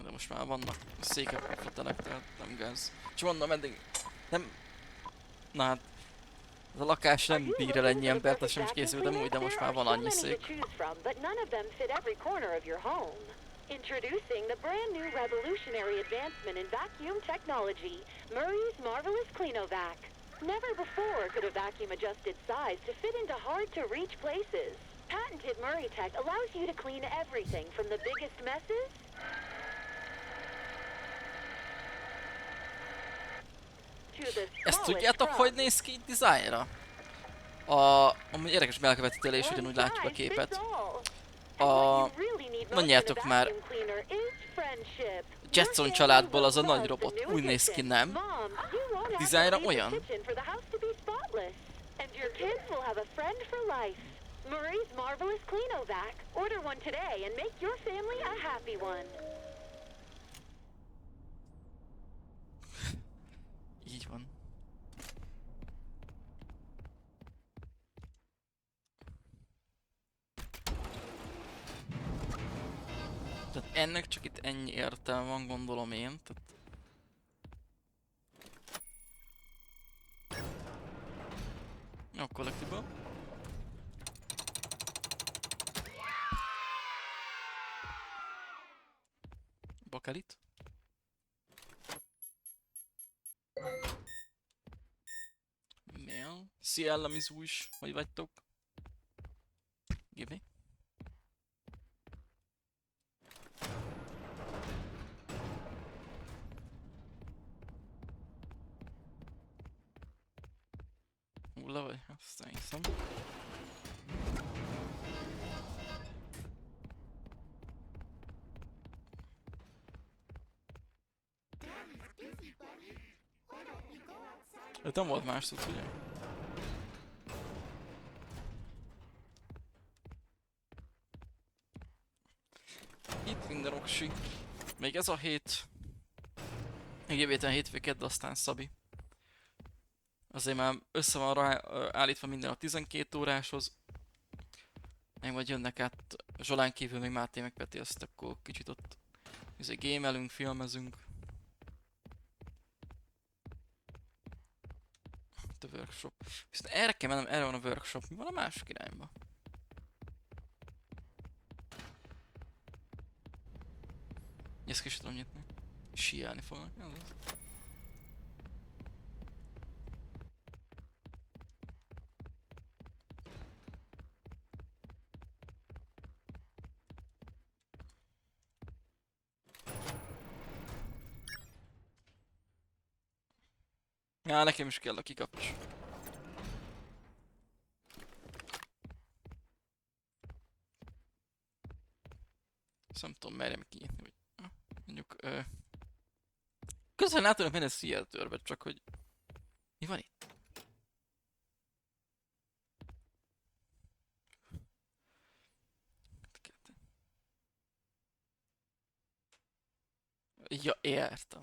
De most már vannak székek, fotelek, tehát nem gáz. Csak mondom, eddig nem... Na hát... Ez a lakás nem bír el ennyi embert, ez sem is készültem úgy, de most már van annyi szék. Introducing the brand new revolutionary advancement in vacuum technology, Murray's Marvelous Cleanovac. Never before could a vacuum adjusted size to fit into hard to reach places. Patented Murray Tech allows you to clean everything from the biggest messes to the Ezt smallest tudjátok, hogy crumbs. néz ki így dizájnra? Amúgy érdekes belkövetítélés, ugyanúgy látjuk a képet. Mondjátok már, Jetson családból az a nagy robot úgy néz ki, nem? Dizájnra olyan? Murray's Marvelous Cleanovac. Order one today and make your family a happy one. Így van. Tehát ennek csak itt ennyi értelme van, gondolom én. Tehát... Jó, collectible. Bakelit. Mail. Szia, Ellemizú is, hogy vagytok? Give me. Hulla vagy? Azt hiszem. Nem volt más tudsz, ugye? Itt minden oksi. Még ez a hét. Még jövő héten hétfő, kedd, aztán Szabi. Azért már össze van állítva minden a 12 óráshoz. Meg majd jönnek át Zsolán kívül, még Máté meg Peti, azt akkor kicsit ott gémelünk, filmezünk. A workshop. Viszont erre kell mennem, erre van a workshop. Mi van a másik irányba? Ezt ki sem tudom nyitni. Siálni fognak. Ez az. Ja, nekem is kell a kikapcs. Azt nem tudom, merjem kinyitni, hogy... Mondjuk... Közben látom, hogy benne Seattle-be, csak hogy... Mi van itt? Ja, értem.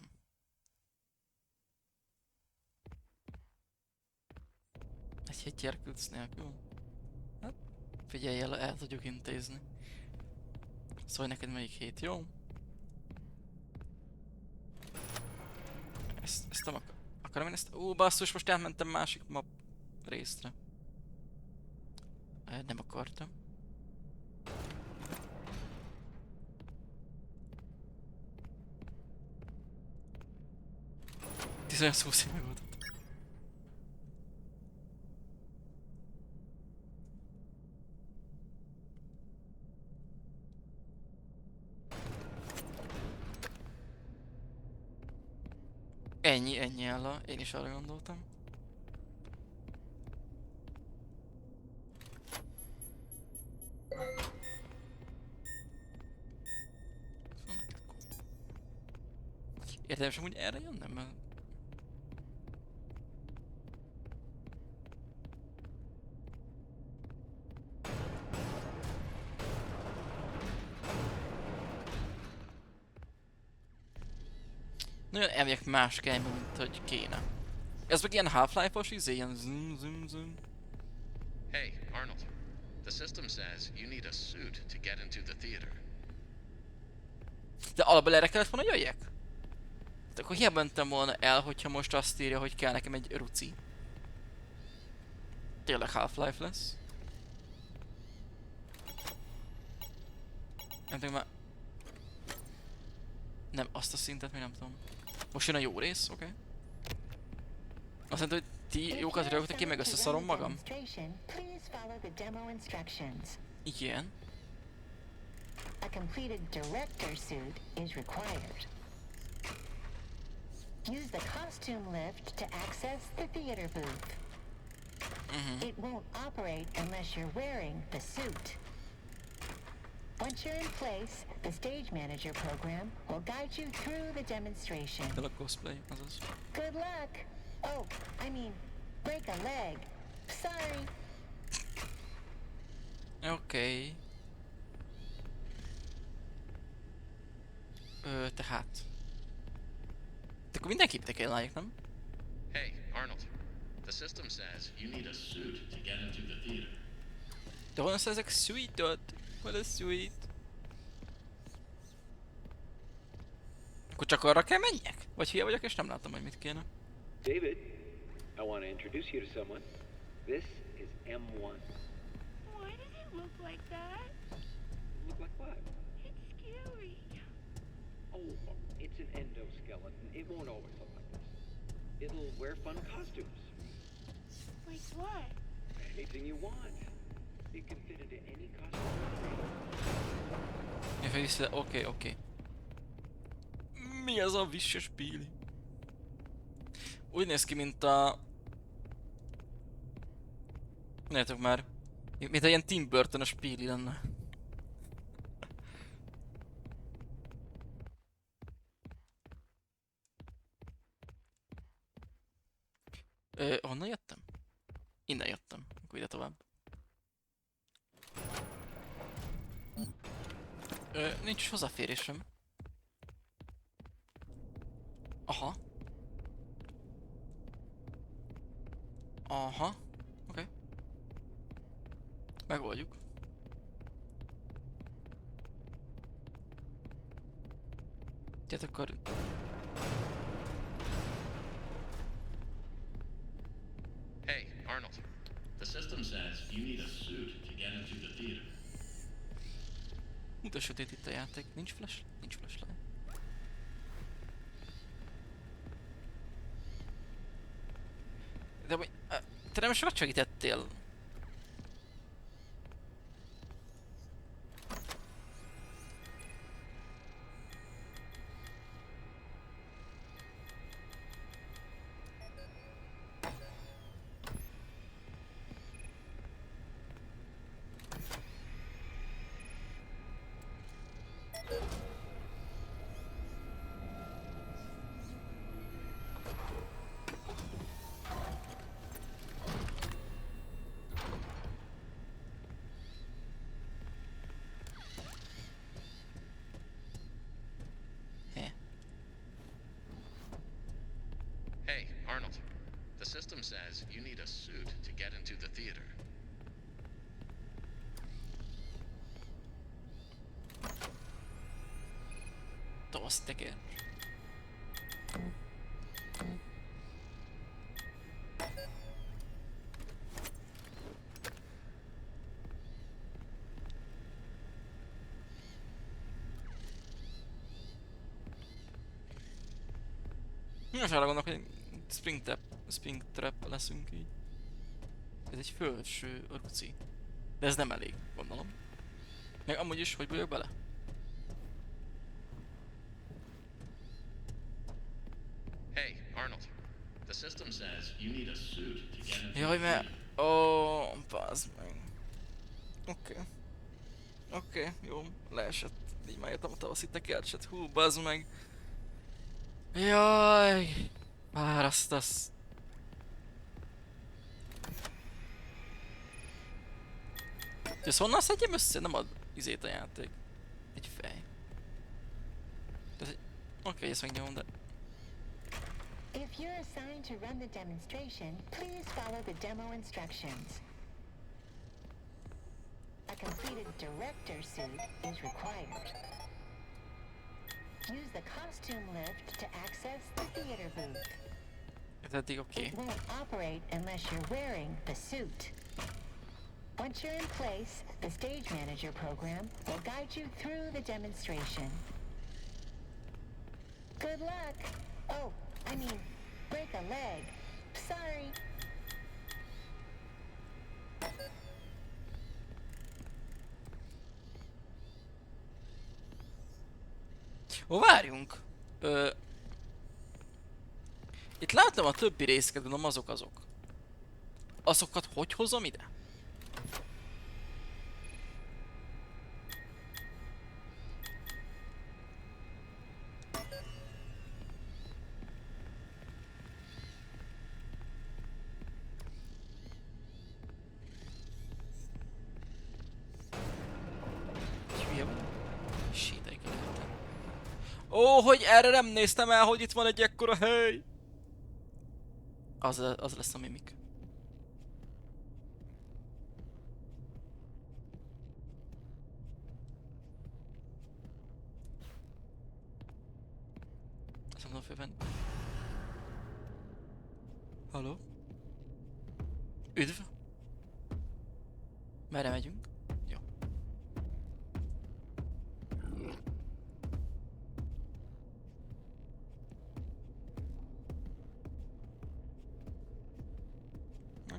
Egy hét gyerkőc nélkül. Hát, figyelj el tudjuk intézni. Szólj neked melyik hét, jó? Ezt nem akarom én ezt... Basszus, most elmentem másik map részre. Nem akartam. 18-20 éve volt. Ennyi Ella, én is arra gondoltam. Érdemes amúgy erre jönnöm, mert... Nagyon elmegyek más irányba, mint hogy kéne. Ez meg ilyen Half-Life-os izé, ilyen zoom. Hey, Arnold. The system says you need a suit to get into the theater. De alapból erre kellett volna jöjjek? De akkor hiába mentem volna el, hogyha most azt írja, hogy kell nekem egy ruci. Tényleg Half-Life lesz. Nem tudom már... Nem, azt a szintet még nem tudom. Most jön a jó rész, oké. Azt mondta, hogy ti jókat rögtök, én meg összeszarom magam. Igen. A completed director suit is required. Use the costume lift to access the theater booth. It won't operate unless you're wearing the suit. Once you're in place, the stage manager program will guide you through the demonstration. De a cosplay, azaz. Good luck! Oh, I mean, break a leg. Sorry. Oké. Tehát... De akkor mindenképp kell lányok, nem? Hey, Arnold. The system says you need a suit to get into the theater. De honnan szerezek suite-ot? Hol a suite? Akkor csak arra kell menjek? Vagy hülye vagyok és nem látom, hogy mit kéne. David, I want to introduce you to someone. This is M1. Why does it look like that? Look like what? It's scary. Oh, it's an endoskeleton. It won't always look like this. It'll wear fun costumes. Like what? Anything you want. It can fit into any costume. Oké. Mi az a vicious Billy? Úgy néz ki, mint a... Nézzük már. Mint a ilyen Tim Burton-os Billy lenne. Honnan jöttem? Innen jöttem. Akkor ide tovább. Nincs is hozzáférésem. Aha. Oké. Megoldjuk. Tehát akkor... Hey, Arnold. The system says you need a suit to get into the theater. Mutas sötét itt a játék. Nincs flashlight. De te nem sokat segítettél. Hey, Arnold. The system says you need a suit to get into the theater. Toss teker. Most arra gondolok, hogy Springtrap leszünk így. Ez egy felső ruci. De ez nem elég, gondolom. Meg amúgy is, hogy bújjak bele? Hey, Arnold. The system says you need a suit to get into Jaj, the mert... theater. Ó, bazd meg. Oké. Oké, jó, leesett. Így már értem a tavaszi tekercset. Hú, bazd meg. Jaj. Fárasztasz. Ez honnan szedjem össze? Nem ad izét a játék. Egy fej. Oké, ezt megnyomom, de... If you're assigned to run the demonstration, please follow the demo instructions. A completed director suit is required. Use the costume lift to access the theater booth. Ez eddig oké. It won't operate unless you're wearing the suit. Once you're in place, the stage manager program will guide you through the demonstration. Good luck. Oh, I mean, break a leg. Sorry. Ó, várjunk! Itt láttam a többi részeket, gondolom azok. Azokat hogy hozom ide? Ó, hogy erre nem néztem el, hogy itt van egy ekkora hely! Az lesz a mimik. Ezt mondom főben. Halló? Üdv! Merre megyünk? Jó.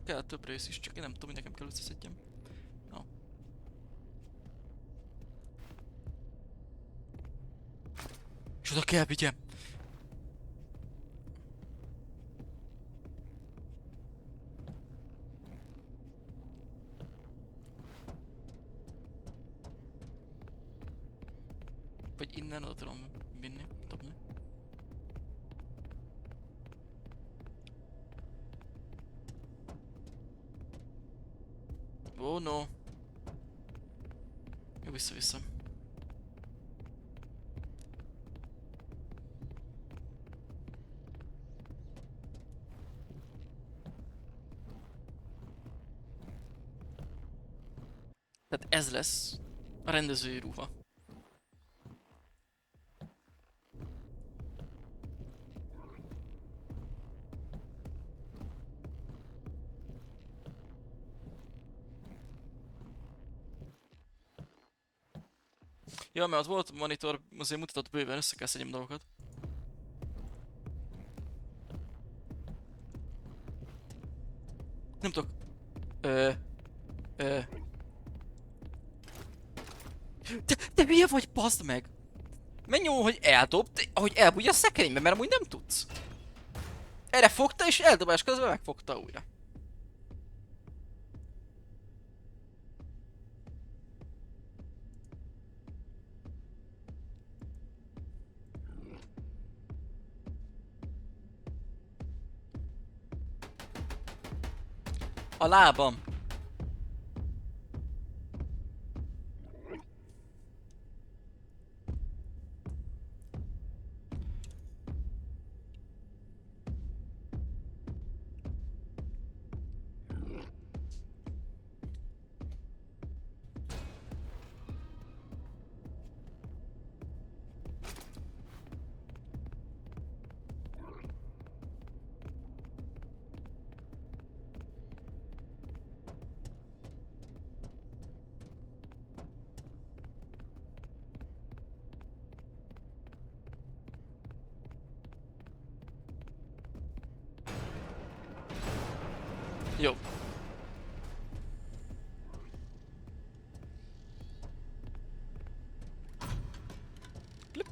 Kell több rész is, csak én nem tudom, hogy nekem kell összeszedjem. No. És oda kell vigyem! Vagy innen oda tudom vinni, dobni. Oh no. Jó, vissza. Tehát ez lesz a rendezői ruha. Ja, mert ott volt monitor, azért mutatott bőven, össze kell szedjem dolgokat. Nem tudok. Te hülye vagy, baszd meg! Menj jó, hogy eldob, hogy elbújja a szekrénybe, mert amúgy nem tudsz. Erre fogta és eldobás közben megfogta újra. A lábam! Jó. Plip.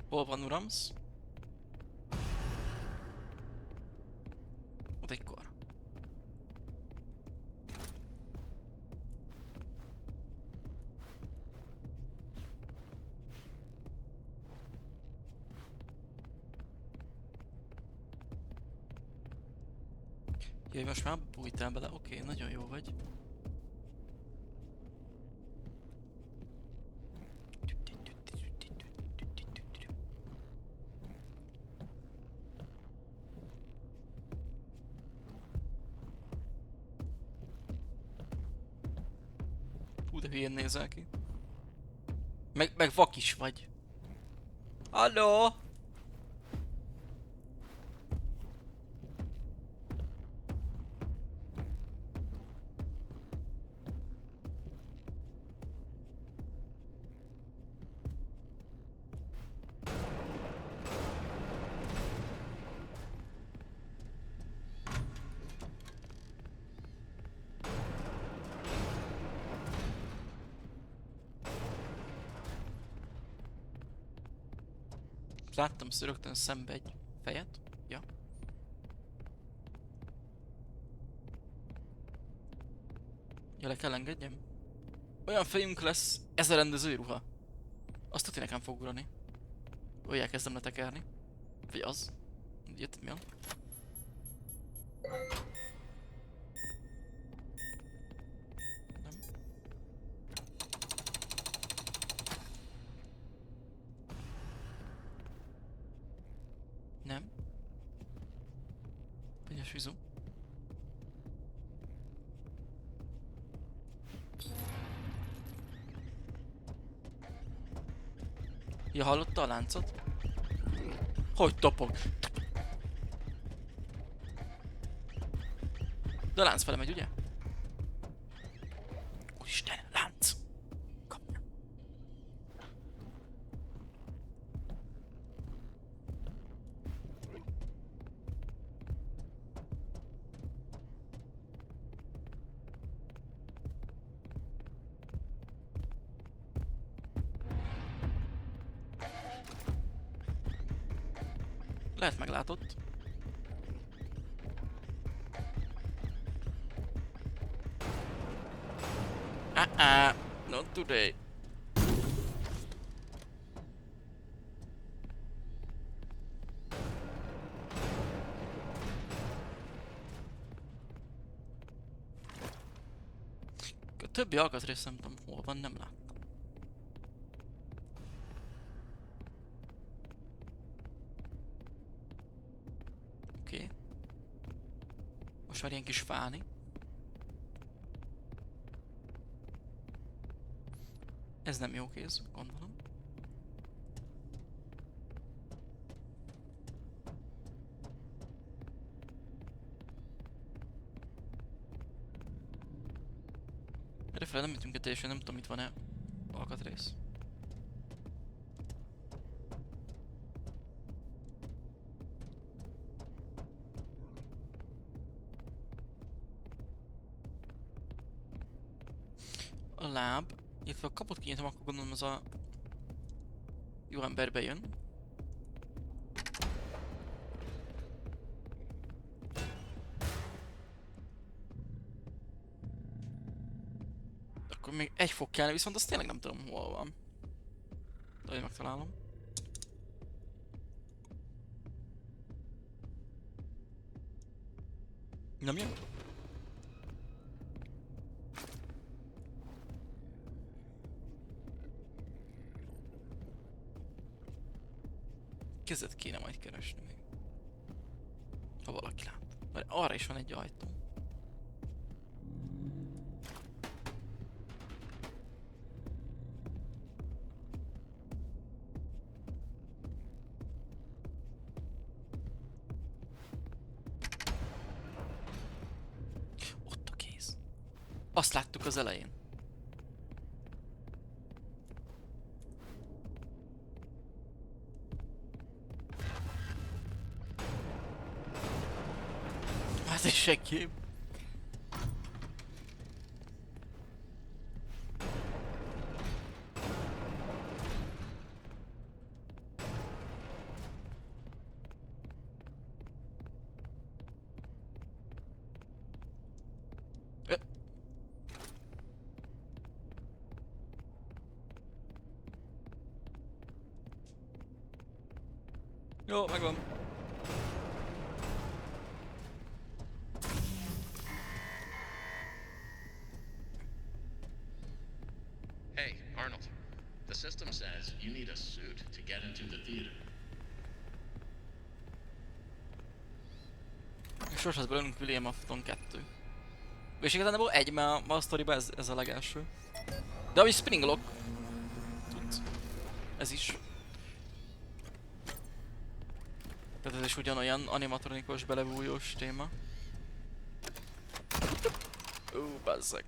Hol van uramsz? Ott egy kor. Jaj, most már bújtál bele, oké, nagyon jó vagy. Hú, de hülyén nézel ki. Meg vak is vagy. Halló? Láttam rögtön szembe egy fejet. Ja. Ja, le kell engedjem? Olyan fejünk lesz, ez a rendezőruha. Azt tudja nekem fog ugrani. Vagy elkezdem letekerni. Vagy az. Jött mi a? Nem. Nem. Penyes vizu. Ja, hallotta a láncot? Hogy topog? De a lánc fele megy, ugye? Úristen, lánc! Kapja. Lehet meglátott. Not today. A többi alkatrész nem tudom hol van, nem láttam. Oké. Most már ilyen kis fáni. Ez nem jó kéz, gondolom. Errefele nem jutunk teljesen, nem tudom, itt van-e alkatrész. A láb, illetve a kaput kinyitom, akkor gondolom az a jó ember bejön. Akkor még egy fog kellene, viszont azt tényleg nem tudom hol van. De hogy megtalálom. Nem jön? Kezet kéne majd keresni még. Ha valaki lát. Mert arra is van egy ajtó. Ott a kéz. Azt láttuk az elején. Hát ez senki. Jó, megvan. Hey, Arnold. The system says you need a suit to get into the theater. Sorshoz belőlünk William Afton 2. És igazából egy, mert a sztoriban ez a legelső. De ami Spinning Lock. Tudsz. Ez is. Tehát ez is ugyanolyan animatronikus belebújós téma. Bazzeg.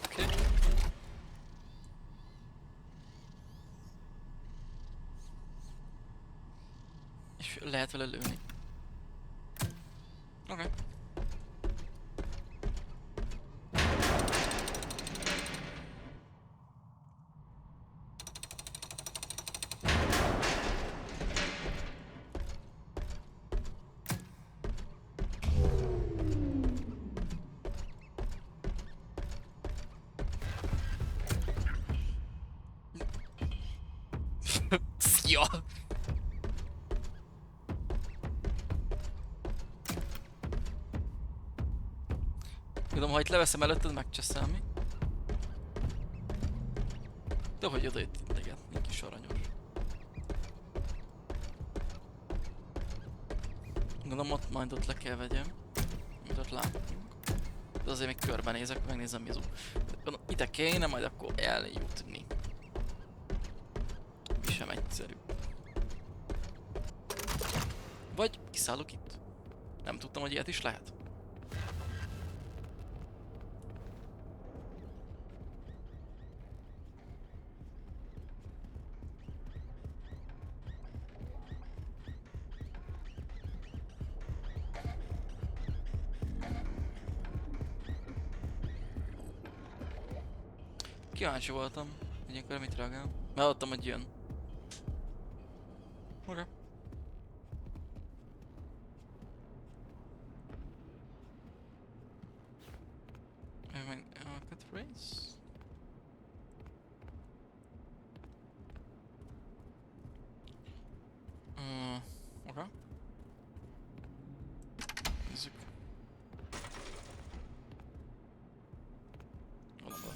Okay. És lehet vele lőni. Oké. Szia! Tudom, ha itt leveszem előtted, megcseszel mi? De hogy oda itt integetni, kis aranyos. Gondolom ott le kell vegyem. Amit ott látunk. De azért még körbenézek, megnézem mi az út. Gondolom, ide kéne majd akkor eljutni. Mi sem egyszerű. Vagy kiszállok itt. Nem tudtam, hogy ilyet is lehet. Kíváncsi voltam, hogy ilyenkor mit reagál. Hallottam, hogy jön. Oké. Cut race. Oké. Nézzük. Valahol.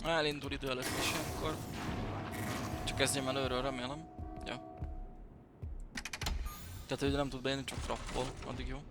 Elindul idő előtt is ilyenkor. Csak kezdjem előről, remélem. Ja. Tehát ő nem tud bejönni, csak frappol, addig jó.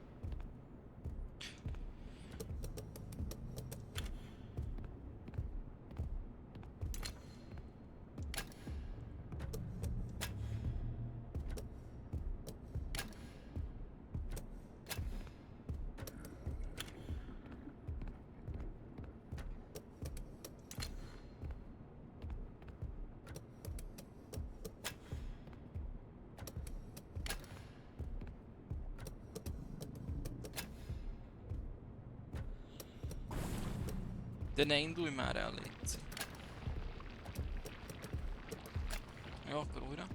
De ne indulj már el, légy. Jó, akkor újra.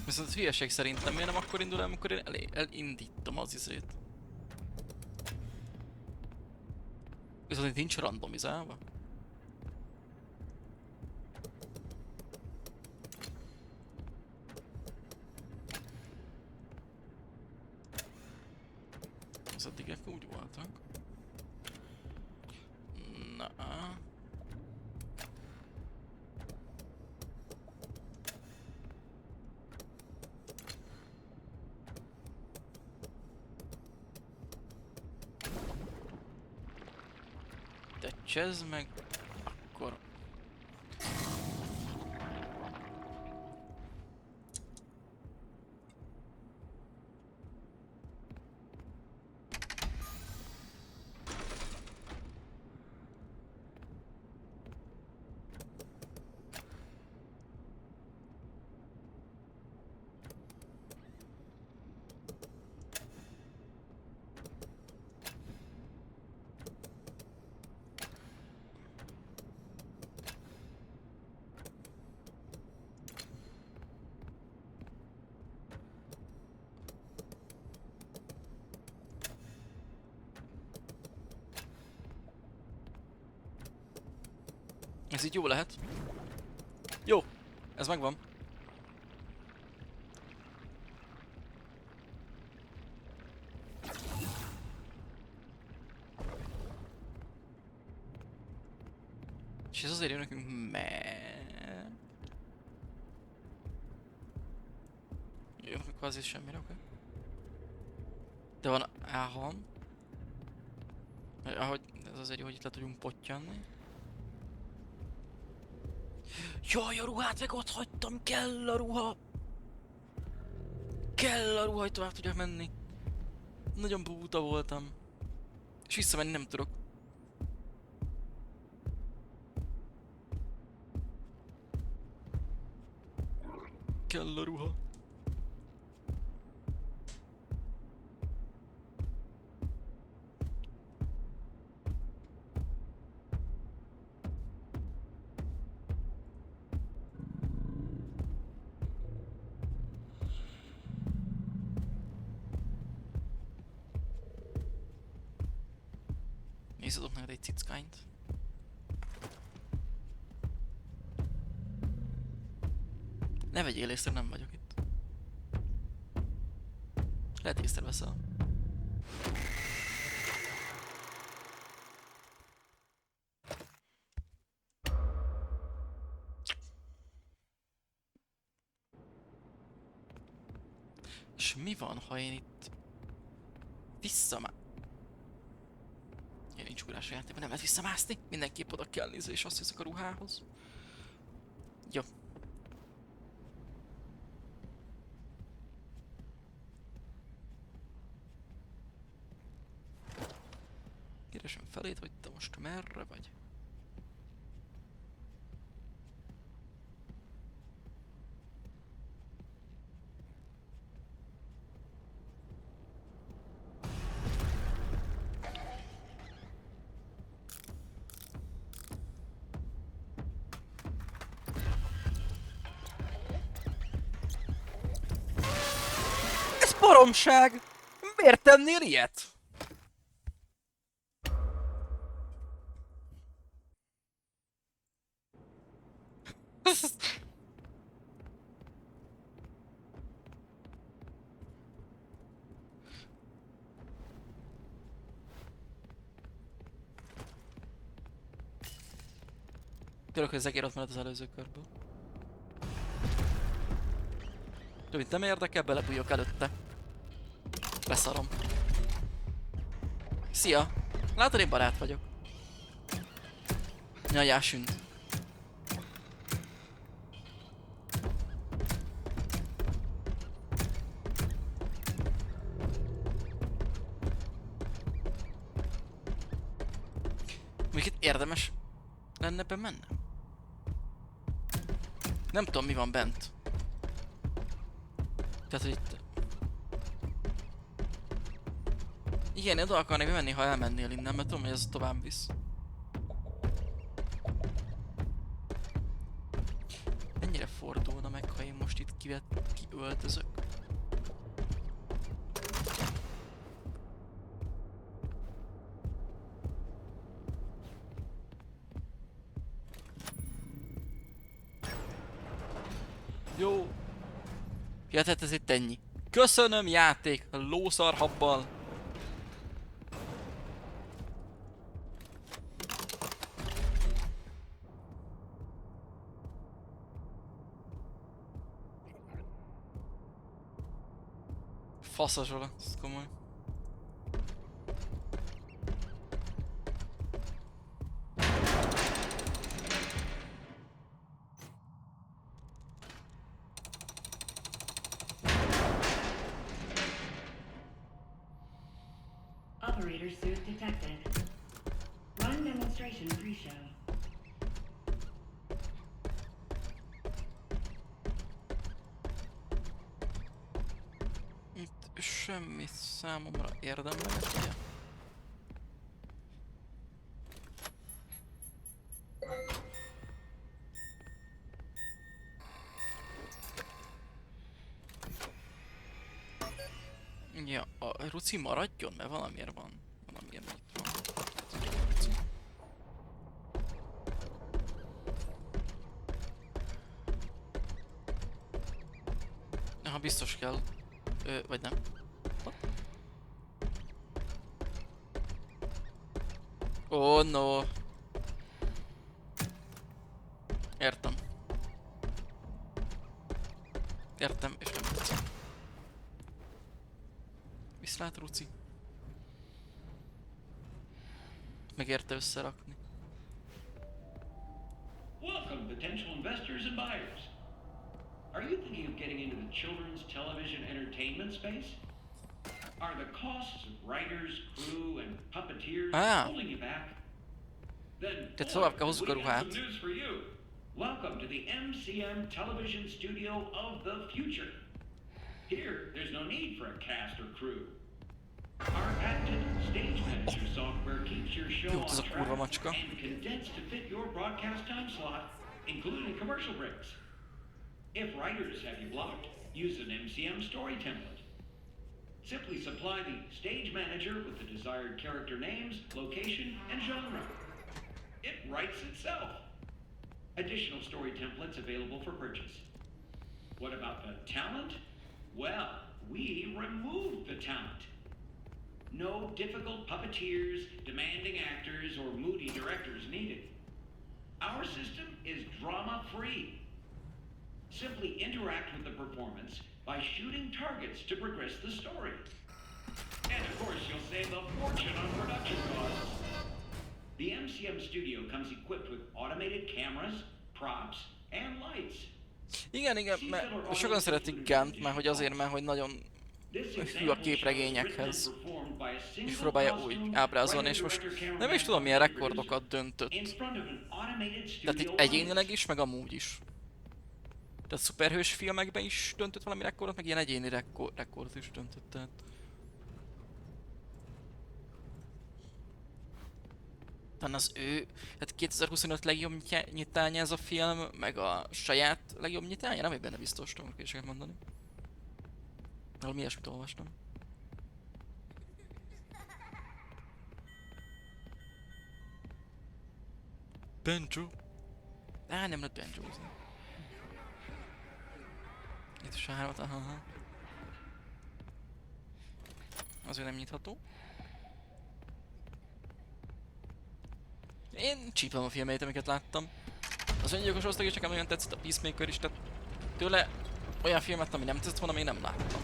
Viszont hülyeség szerintem, miért nem akkor indul el, amikor én elindítom az izét. Viszont itt nincs randomizálva. Az eddigek úgy voltak. Na. De csezd meg, akkor... Ez így jó lehet. Jó, ez megvan. És ez azért jön nekünk, mert... Jó, kvázi semmire, oké. De van A6. Ahogy, ez azért jó, hogy itt le tudjunk pottyanni. Jaj, a ruhát meg ott hagytam, kell a ruha! Kell a ruha, hogy tovább tudjak menni. Nagyon búta voltam. És visszamenni nem tudok. Kell a ruha. Nézzadok neked egy cickányt. Ne vegyél észre, nem vagyok itt. Lehet észreveszel. És mi van, ha én itt visszamá... Ilyen nincs ugrás a játékban, nem lehet visszamászni. Mindenképp oda kell nézni, és azt hiszek a ruhához. Jó. Keresem felét, hogy te most merre vagy. Ez baromság! Miért tennél ilyet? Tudok, hogy az egér ott mellett az előző körből. Tudod, nem érdekel, belebújok előtte. Leszarom. Szia! Látod, én barát vagyok. Jaj, elsünt. Még itt érdemes lenne bemennem. Nem tudom, mi van bent. Tehát, hogy itt... Igen, én oda akarnék menni, ha elmennél innen, mert tudom, hogy ez tovább visz. Ennyire fordulna meg, ha én most itt kiöltözök. Jó. Ja, tehát ez itt ennyi. Köszönöm játék, lószarhabbal. Faszas ola, ez komoly. Operator suit detected. Run demonstration pre-show. Itt semmi számomra érdemleges, ugye? Ja, a Ruci maradjon, mert valamiért van. Valamiért itt van. Ruci. Aha, biztos kell. Vagy nem. Oh no. Értem. Értem, és nem Ruci. Viszlát, Ruci. Megérte összerakni. Welcome, potential investors and buyers. Are you thinking of getting into the children's television entertainment space? Are the costs of writers, crew, and puppeteers holding you back? Then, Tehát tovább kell hozzuk a we got some ruhát. news for you. Welcome to the MCM television studio of the future. Here, there's no need for a cast or crew. Our patented stage manager software keeps your show Jó, ez a on kurva track macska. and condensed to fit your broadcast time slot, including commercial breaks. If writers have you blocked, use an MCM story template. Simply supply the stage manager with the desired character names, location, and genre. It writes itself. Additional story templates available for purchase. What about the talent? Well, we removed the talent. No difficult puppeteers, demanding actors, or moody directors needed. Our system is drama-free. Simply interact with the performance by shooting targets to progress the story. And of course, you'll save a fortune on production costs. The MCM studio comes equipped with automated cameras, props, and lights. Igen, mert sokan szeretik Gunt, mert hogy azért, mert hogy nagyon hű a képregényekhez. És próbálja úgy ábrázolni, és most nem is tudom milyen rekordokat döntött. Tehát itt egyénileg is, meg amúgy is. Tehát szuperhős filmekben is döntött valami rekordot, meg ilyen egyéni rekordot is döntött, tehát... Talán az ő, hát 2025 legjobb nyitánya ez a film, meg a saját legjobb nyitánya, nem vagy benne biztos, tudom készséget mondani. Valami ilyesmit olvastam. Benjo? Nem lehet benjózni. Itt is a hármat, aha. Azért nem nyitható. Én csípem a filmeit, amiket láttam. Az öngyilkos osztag is nekem nagyon tetszett, a Peacemaker is, tehát tőle olyan filmet, ami nem tetszett volna, még nem láttam.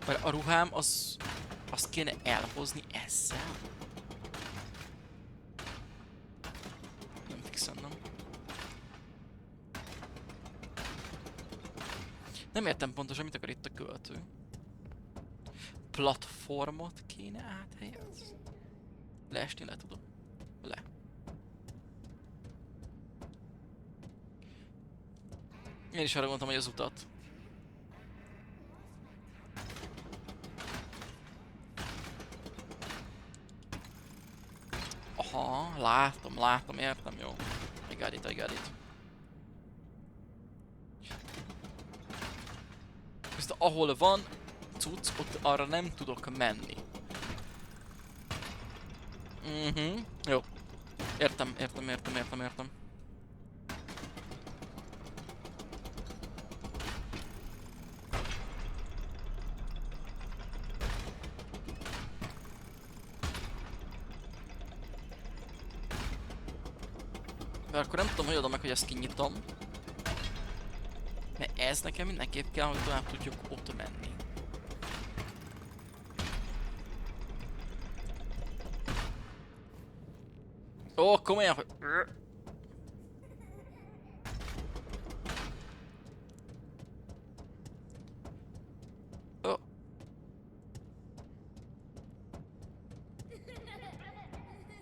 Mert a ruhám az... azt kéne elhozni ezzel? Nem fixen, nem? Nem értem pontosan, mit akar itt a költő. platformot kéne áthelyezni. Leesni le tudom. Le. Én is arra gondoltam, hogy az utat. Aha, látom, értem, jó. I got it. Ezt ahol van cucc, ott arra nem tudok menni. Jó. Értem. Mert akkor nem tudom, hogy oda meg, hogy ezt kinyitom. Mert ez nekem mindenképp kell, hogy tovább tudjuk ott menni. Ó, komolyan, hogy... Ó.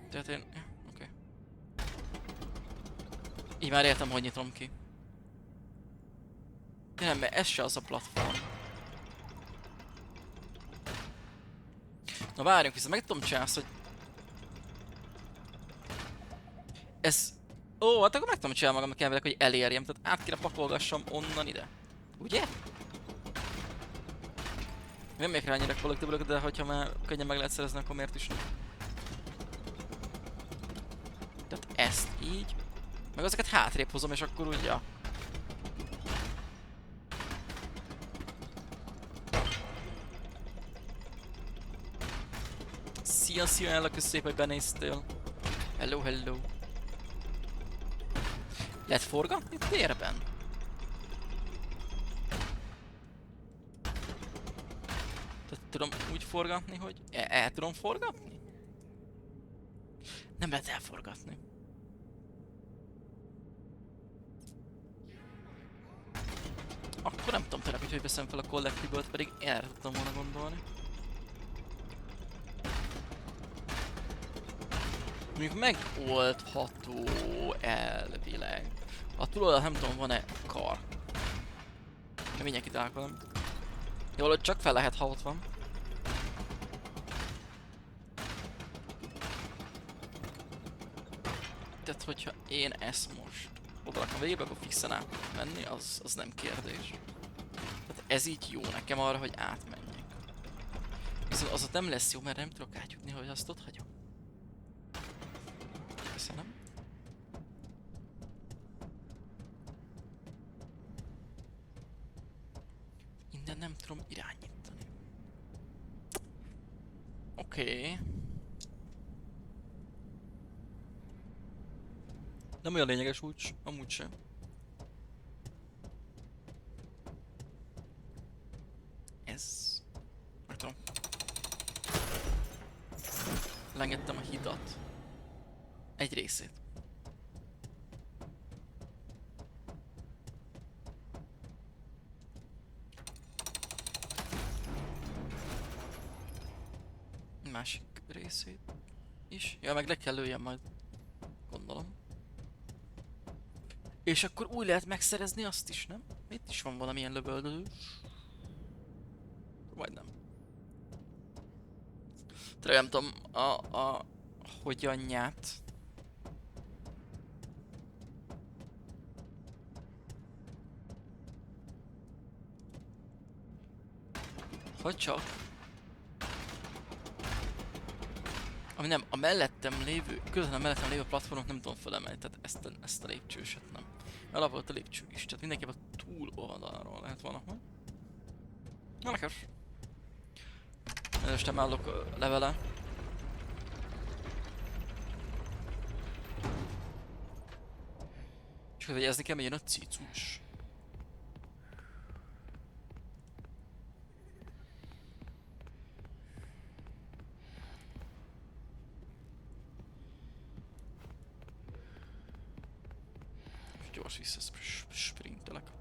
Tehát én... Oké. Így már értem, hogy nyitom ki. De nem, mert ez se az a platform. Na várjunk vissza, meg tudom csinálni azt, hogy... Ez... Ó, hát akkor meg tudom csinálni magamnak elvileg, hogy elérjem, tehát át kéne pakolgassam onnan ide. Ugye? Nem még rá annyira collectible, de hogyha már könnyen meg lehet szerezni, akkor miért is nem? Tehát ezt így... Meg ezeket hátrébb hozom, és akkor úgy, ja. Szia, Ella, kösz szépen, hogy benéztél. Hello. Lehet forgatni térben? Tehát tudom úgy forgatni, hogy el tudom forgatni? Nem lehet elforgatni. Akkor nem tudom tényleg, hogy veszem fel a collectible-t, pedig erre tudtam volna gondolni. Mondjuk megoldható elvileg. A túloldal nem tudom, van-e kar. De mindjárt kitálkodom. Jól, hogy csak fel lehet, ha ott van. Tehát, hogyha én ezt most oda rakom végébe, akkor fixen át menni, az nem kérdés. Tehát ez így jó nekem arra, hogy átmenjek. Viszont az ott nem lesz jó, mert nem tudok átjutni, hogy azt ott hagyom. Köszönöm. Innen nem tudom irányítani. Oké. Nem olyan lényeges úgy, amúgy sem. Ez... Nem tudom. Lengedtem a hidat. Egy részét. Másik részét is. Ja, meg le kell lőjem majd. Gondolom. És akkor úgy lehet megszerezni azt is, nem? Itt is van valamilyen lövöldözős. Vagy nem. Tényleg nem tudom a hogyanját. Hogy csak. Ami nem, a mellettem lévő, közben a mellettem lévő platformot nem tudom felemelni, tehát ezt a lépcsőset nem. Alapolt a lépcső is, tehát mindenképp a túl oldalról lehet valahogy. Na nekem. Most nem állok levele. Csak hogy ez nekem jön a cicus. Gyors visszasprintelek.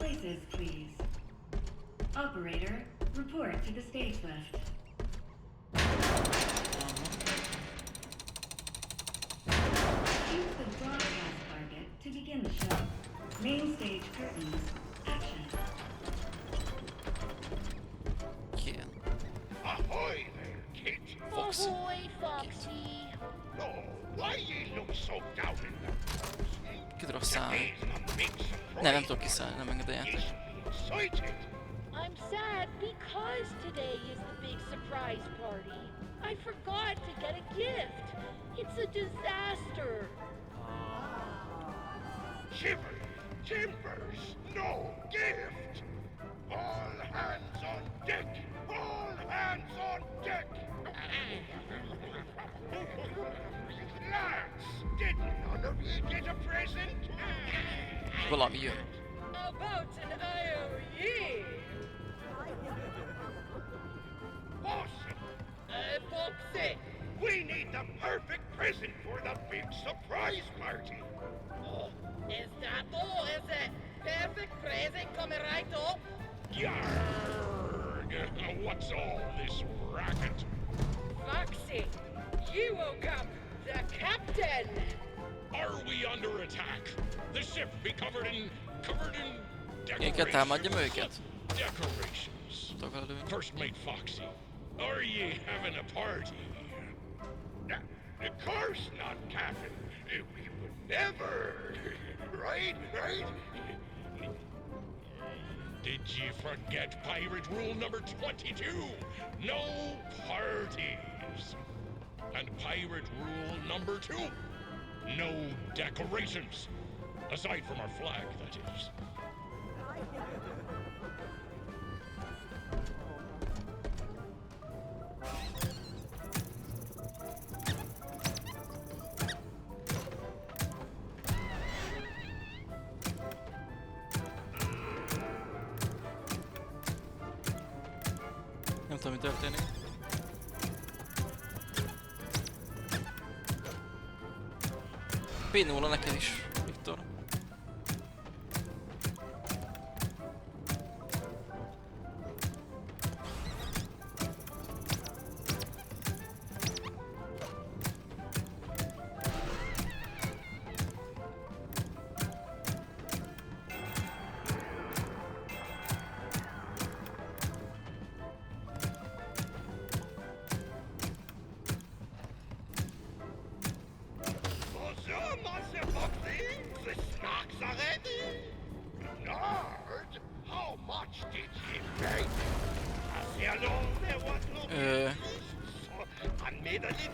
Places, please. Operator, report to the stage left. Choose the broadcast target to begin the show. Main stage curtains. Action. Igen. Ahoy there, kid. Foxy. Ahoy, Foxy. Oh, why ye look so down in the Ki tudok szállni. Nem tudok kiszállni, nem enged a játék. I'm sad because today is the big surprise party. I forgot to get a gift. It's a disaster. Shiver, timbers, no gift. All hands on deck. All hands on deck. Lads, did none of you get a present? Valami jön. About an IOE. Awesome. Foxy. We need the perfect present for the big surprise party. Oh, is that all? Is it perfect present coming right up? Yarg! What's all this racket? Foxy, you woke up the captain. Are we under attack? The ship be covered in Én kell támadjam őket? decorations. First mate Foxy, are ye having a party? Of course not, Captain. We would never. Right? Did you forget pirate rule number 22? No parties. And pirate rule number 2? No decorations. Aside from our flag, that is. Nem tudom, mi történik. P0 neked is, Viktor.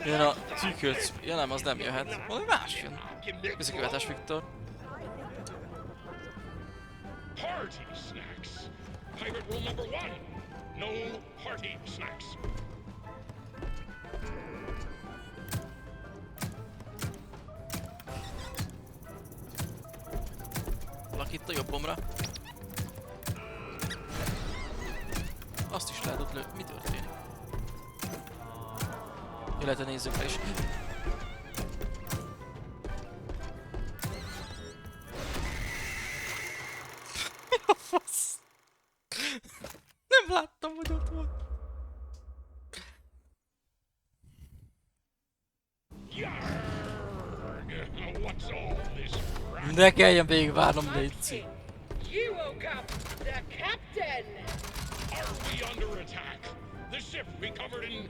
Jön a tükölt. Ja nem, az nem jöhet. Valami más jön. Visszakövetés, Viktor. Party snacks. Pirate rule number 1. No party snacks. Valaki itt a jobbomra. Azt is lehet ott lőni. Mi történik? Jöhet nézzük le is. Mi a fasz? Nem láttam, hogy ott volt. Ne kelljen végigvárnom, légy. You woke up the captain. Are we under attack? The ship be covered in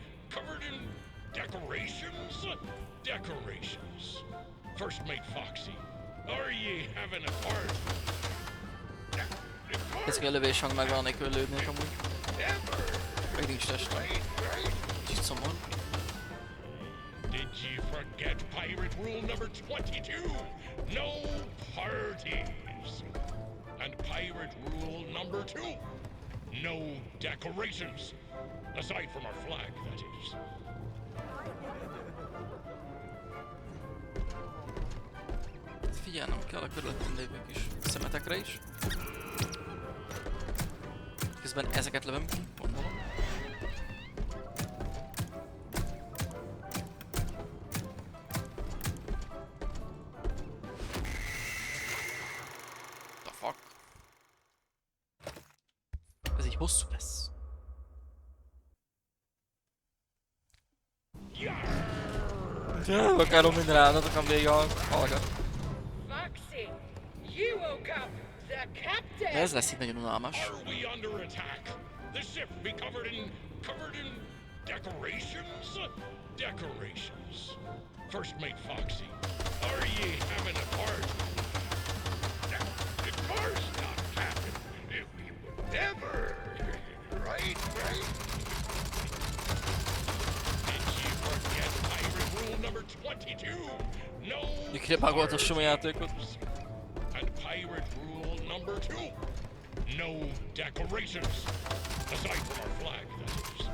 decorations? Decorations. First mate Foxy, are ye having a party? Ez kell a lövéshang meg van, nélkül lődnék amúgy. Meg nincs testem. Kicsit szomorú. Did you forget pirate rule number 22? No parties. And pirate rule number 2? No decorations. Aside from our flag, that is. Figyelnem kell a körülöttem lévő kis szemetekre is. Közben ezeket lövöm ki, gondolom. Hosszú lesz. Akarom minden állatokon végighallgat. Foxy, you woke up the captain. Ez lesz itt nagyon unalmas. Are we under attack? The ship be covered in decorations? Decorations. First Mate Foxy, are ye having a party? Of course not, Captain. We would never. Right? Did you forget pirate rule number 22? No. Kibagoltassam a játékot. And pirate rule number 2. No decorations. Aside from our flag, that is.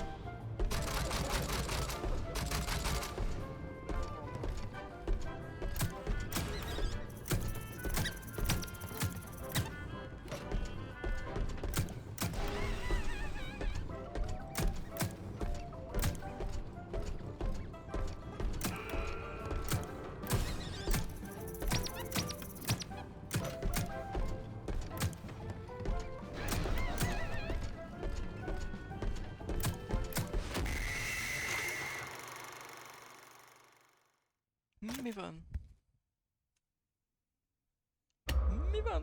Mi van? Mi van?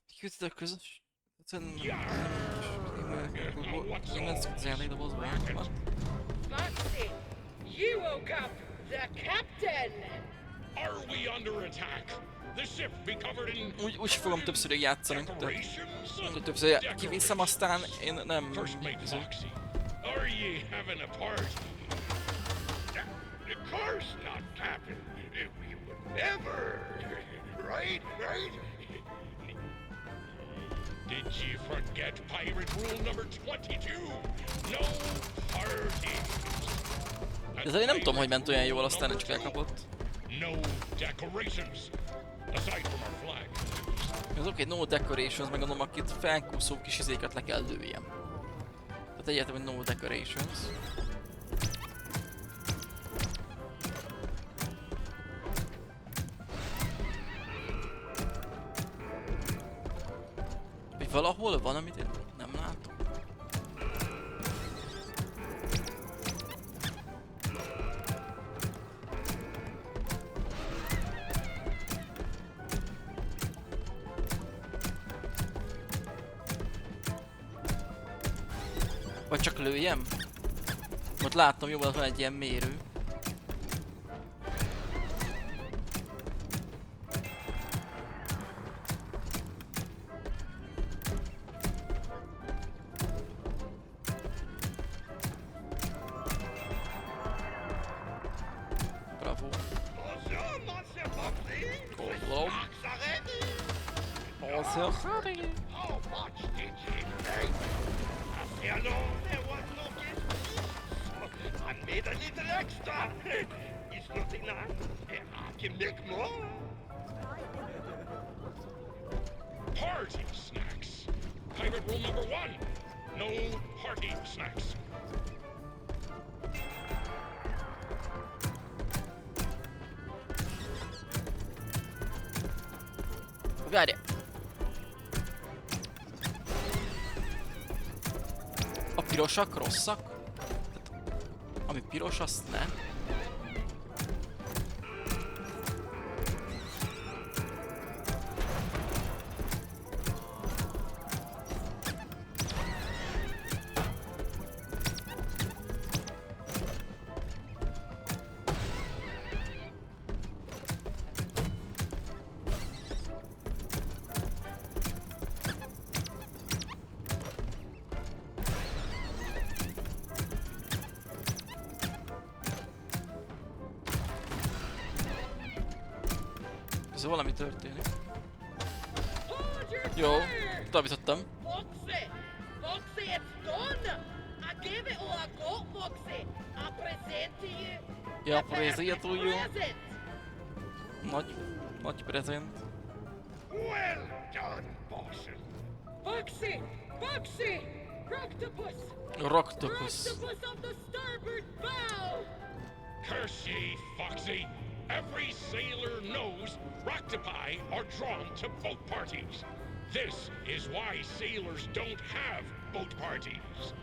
Kiküldted a közös... Foxy, you woke up the captain. Are we under attack? The ship be covered in Úgy fogom többször játszani. Tehát többször kiviszem, aztán én nem... First Mate Foxy, are ye having a party? Of course not, Captain. We would never. Right? Did you forget pirate rule number 22? No parties. Ez én nem tudom, hogy ment olyan jól, aztán csak elkapott. No decorations. Aside from our flag. Az oké, no decorations, meg gondolom, akit felkúszó kis izéket le kell lőjem. Tehát egyáltalán, hogy no decorations. Vagy valahol van, amit én nem látom. Vagy csak lőjem? Ott láttam, jobban van egy ilyen mérő. Bravo. Gondolom. Bonjour, Harry. No, there was no guest. I made a little extra. It's not enough. I can make more. Party snacks. Pirate rule number 1. No party snacks. Várj! A pirosak rosszak? Ami piros, azt ne. Ez valami történik. Jó, továbbítottam. Foxy! Foxy, it's done! I gave it all I got, Foxy! I present to you Ja, the perfect prezentuljunk. present. Nagy prezent. Well done, bosses. Foxy! Foxy! Rocktopus! Rocktopus. Rocktopus on the starboard bow! Curse ye, Foxy. Every sailor knows Roctopi are drawn to both parties. This is why sailors don't have boat parties.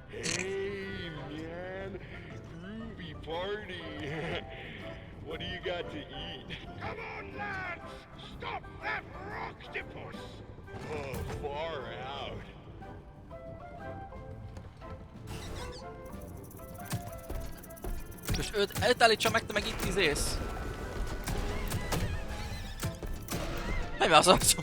Hey, man. Groovy party. What do you got to eat? Come on, lads! Stop that rocktopus! Oh, far out. És őt állítsa meg, te meg itt izész. Nem az az.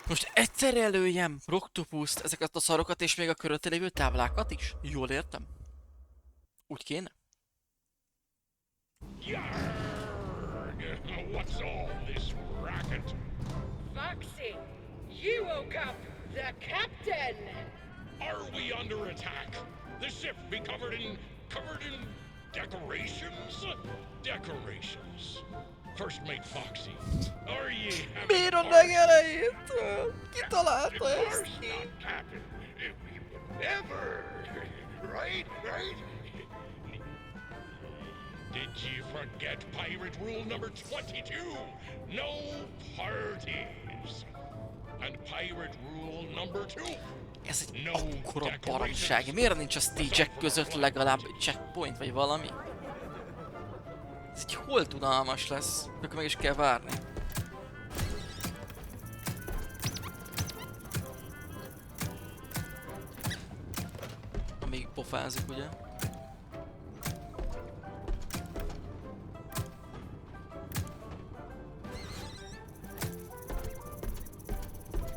Most egyszerre előjem Rocktopuszt, ezeket a szarokat és még a körülötte lévő táblákat is? Jól értem? Úgy kéne? Yarg! What's all this racket? Foxy, you woke up the captain! Are we under attack? The ship be covered in decorations? Decorations. First Mate Foxy, are ye having Miért a party? legelejétől? Ki találta Of ezt course ki? not, Captain. We would never. Right? Did you forget pirate rule number 22? No parties. And pirate rule number 2. Ez egy No akkora decorations. baromság. Miért nincs a stage-ek között legalább egy checkpoint vagy valami? Ez így hol unalmas lesz? Akkor meg is kell várni. Amíg pofázik, ugye?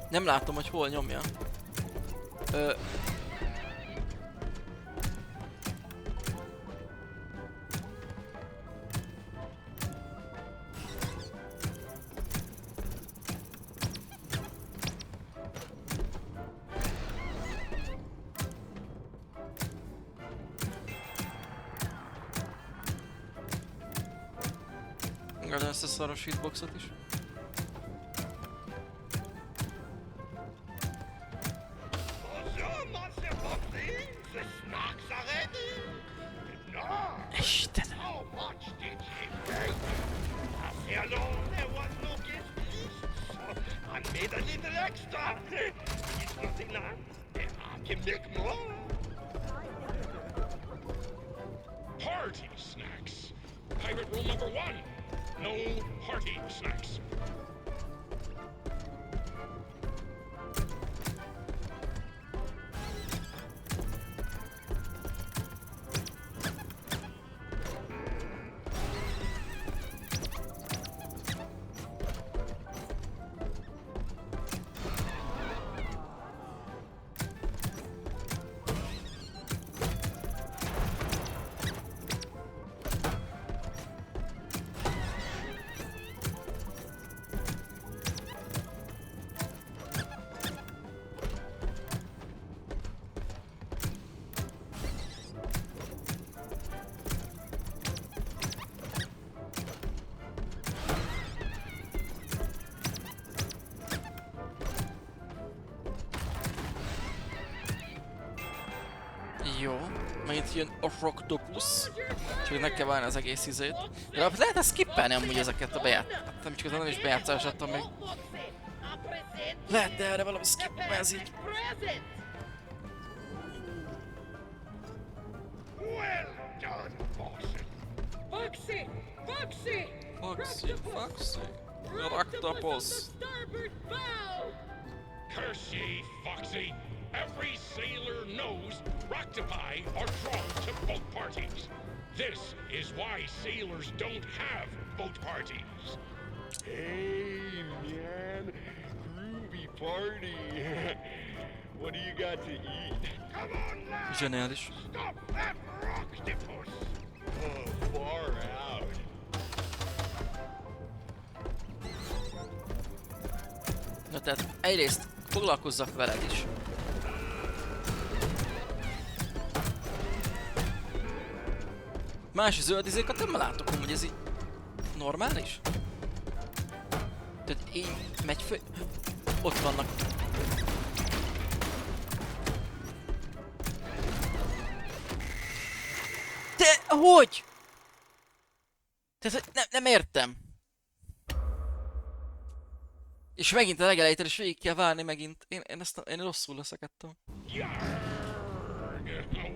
Nem látom, hogy hol nyomja. Megadom ezt a szaros hitboxot is. Bonjour, Monsieur Foxy. The snacks are ready. No. Istenem. How much did he pay? I say alone, there was no guest list, so I made a little extra. It's nothing now. I can make more. Party snacks. Pirate rule number 1. No party snacks. Jó, megint jön a Rocktopus. Csak meg kell várni az egész izét. De lehet ezt skippelni amúgy ezeket a bejátszásokat. Nem csak az nem is bejátszásodtam még. Lehet, de erre valami skippelz így. Well done, Foxy. Foxy! Foxy! Foxy. Rocktopus. Starboard bow! Curse ye, Foxy! Every sailor knows Roctopi are drawn to boat parties. This is why sailors don't have boat parties. Hey, man. Groovy party. What do you got to eat? Come on, lads. Zseniális. Stop that rocktopus. Oh, far out. Na tehát egyrészt foglalkozzak veled is. Más zöld izékat nem látok, hogy ez így normális? Tehát így megy föl... Ott vannak. Te Hogy? Tehát nem értem. És megint a legelejétől is végig kell várni megint. Én rosszul leszek ettől.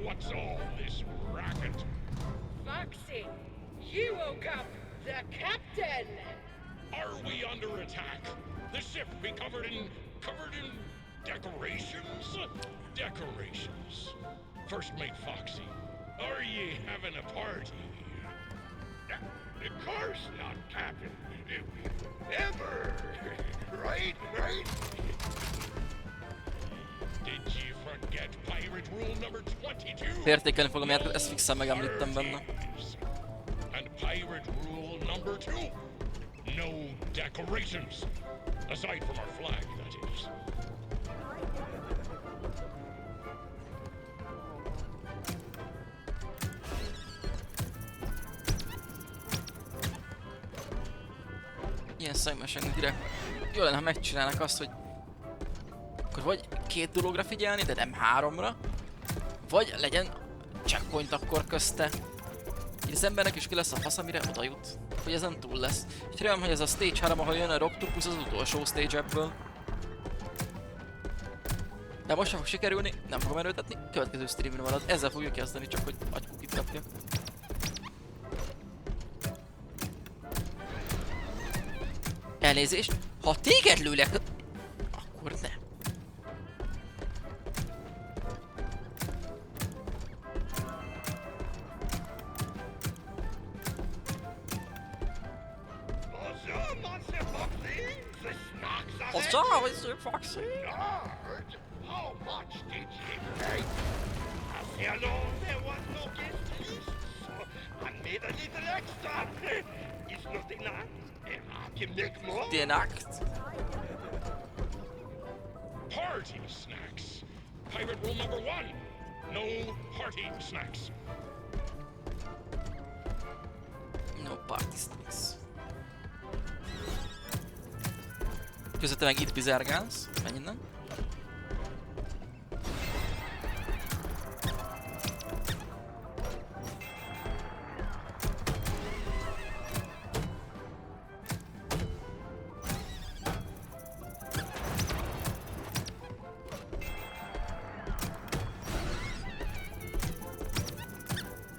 What's all this racket? Foxy, you woke up the captain! Are we under attack? The ship be covered in decorations? Decorations. First Mate Foxy, are ye having a party? Of course not, Captain. Ever. Right? Did you forget pirate rule number 22? Értékelni fogom, mert ezt fixen megemlítem benne. And pirate rule number 2. No decorations. Aside from our flag, that is. Ilyen szemesen direkt. Jó lenne, ha megcsinálnak azt, hogy akkor vagy 2 dologra figyelni, de nem 3-ra, vagy legyen checkpoint akkor közte. Így az embernek is ki lesz a fasz, amire oda jut. Hogy ezen túl lesz. És remélem, hogy ez a stage 3, ahol jön a Rocktopus, az utolsó stage ebből. De most sem fog sikerülni, nem fogom erőltetni, következő streamre marad. Ezzel fogjuk kezdeni, csak hogy agykukit kapjak. Elnézést, ha téged lőlek, akkor nem. Bonjour, Monsieur Foxy. Lord, how much did you pay? I alone there was no guest list, so I made a little extra. It's not enough. I can make more. The enact. Party snacks. Pirate rule number 1. No party snacks. No party snacks. Közötte meg itt bizárgálsz. Menj innen.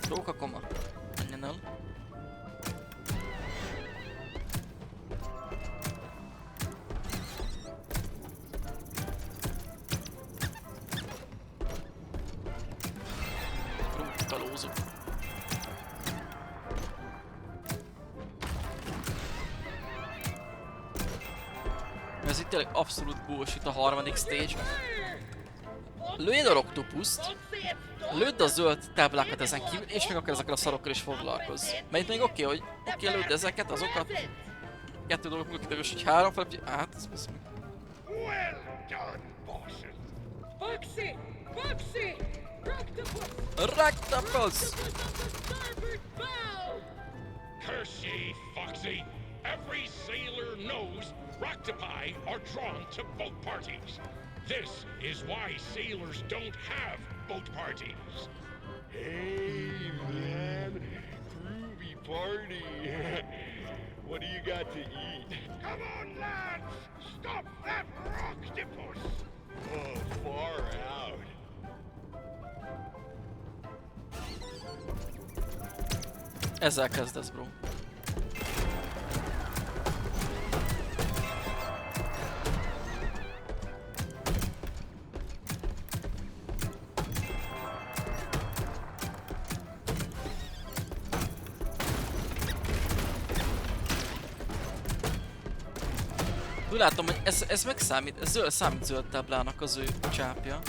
Rókakoma. Menjen el. Kalózó. Ez itt tényleg abszolút bullshit a harmadik stage. Lőjed a Rocktopust, lőd a zöld táblákat ezen kívül, és még akkor ezekkel a szarokkal is foglalkozz. Mert itt még oké, hogy lőd ezeket, azokat. 2 dolgok kiderül, hogy 3 fel, hát ez meg. Well done, bosses. Foxy! Foxy! Rocktopus! Rocktopus! Starboard bow! Curse ye, Foxy. Every sailor knows Roctopi are drawn to boat parties. This is why sailors don't have boat parties. Hey, man. Groovy party. What do you got to eat? Come on, lads. Stop that Rocktopus. Oh, far out. Ezzel kezdesz, bro. Úgy látom, hogy ez megszámít, ez számít zöld táblának az ő csápja.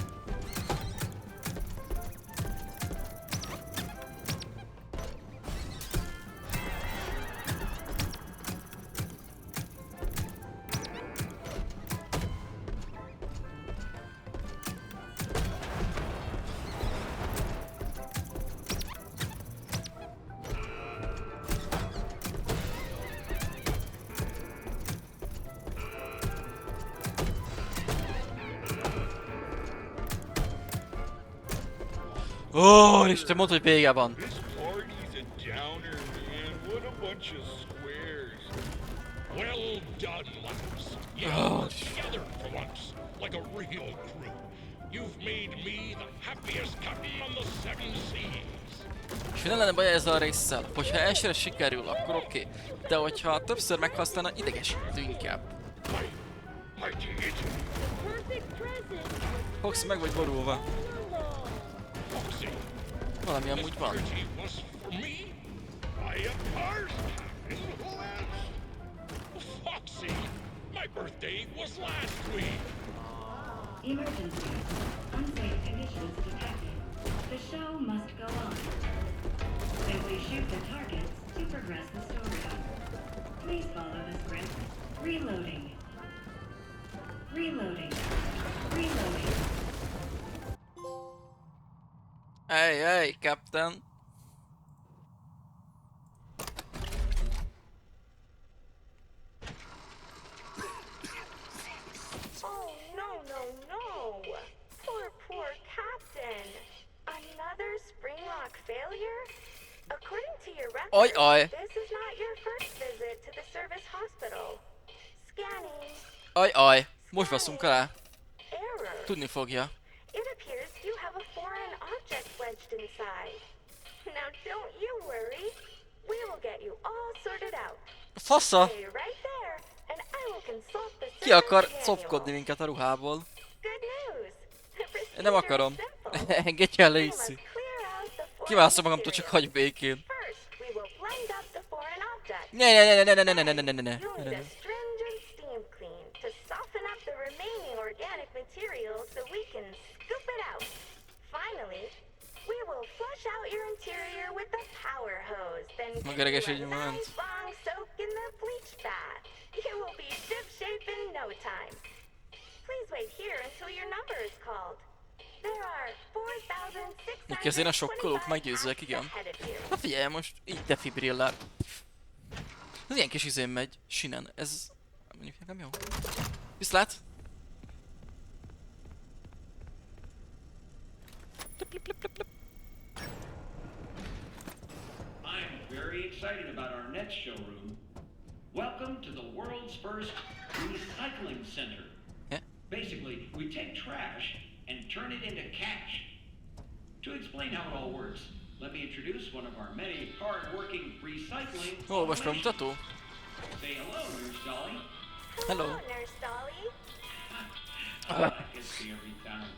Ó, Isten, mondd, hogy vége van. This party downer, man. What a bunch of squares. Well done, lads. You work together for once, like a real crew. You've made me the happiest captain on the seven seas. És ne lenne baj ezzel a résszel, hogyha elsőre sikerül, akkor oké. De hogyha többször meghalsz, talán idegesítő inkább. Fox, meg vagy borulva. Valami amúgy van. Foxy, my birthday was last week. Emergency. Unsafe conditions detected. The show must go on. Simply shoot the targets to progress the story. Please follow the script. Reloading. Reloading. Reloading. Hey, hey, Captain. Oh, no. Poor Captain. Another Springlock failure? According to your record, Oj. this is not your first visit to the service hospital. Scanning. Aj. Most basszunk alá. Error. Tudni fogja. It appears you have a foreign object wedged inside. Now don't you worry. We will get you all sorted out. Fasza! Stay right there, and I will consult the Ki akar service copkodni manual. minket a ruhából? Good news. The Én nem akarom. Engedj el, Lacey. Kiválasztom magamtól, csak hagyj békén. We will blend up the foreign object. Ne. You'll need a stringent steam clean to soften up the remaining organic material so we can scoop it out. Finally, we will flush out your interior with the power hose, then give you a nice long soak in the bleach bath. You will be shipshape in no time. Please wait here until your number is called. There are 4,625 Így azért a sokkolók meggyőzőek, igen. Na figyelj, most így defibrillál. Ez ilyen kis izén megy, sinen. Ez mondjuk nekem jó. Viszlát! I'm very excited about our next showroom. Welcome to the world's first recycling center. Yeah. Basically, we take trash and turn it into cash. To explain how it all works, let me introduce one of our many hard-working recycling Olvasbemutató? Say hello, Nurse Dolly. Hello. Nurse Dolly. I like this thing every time.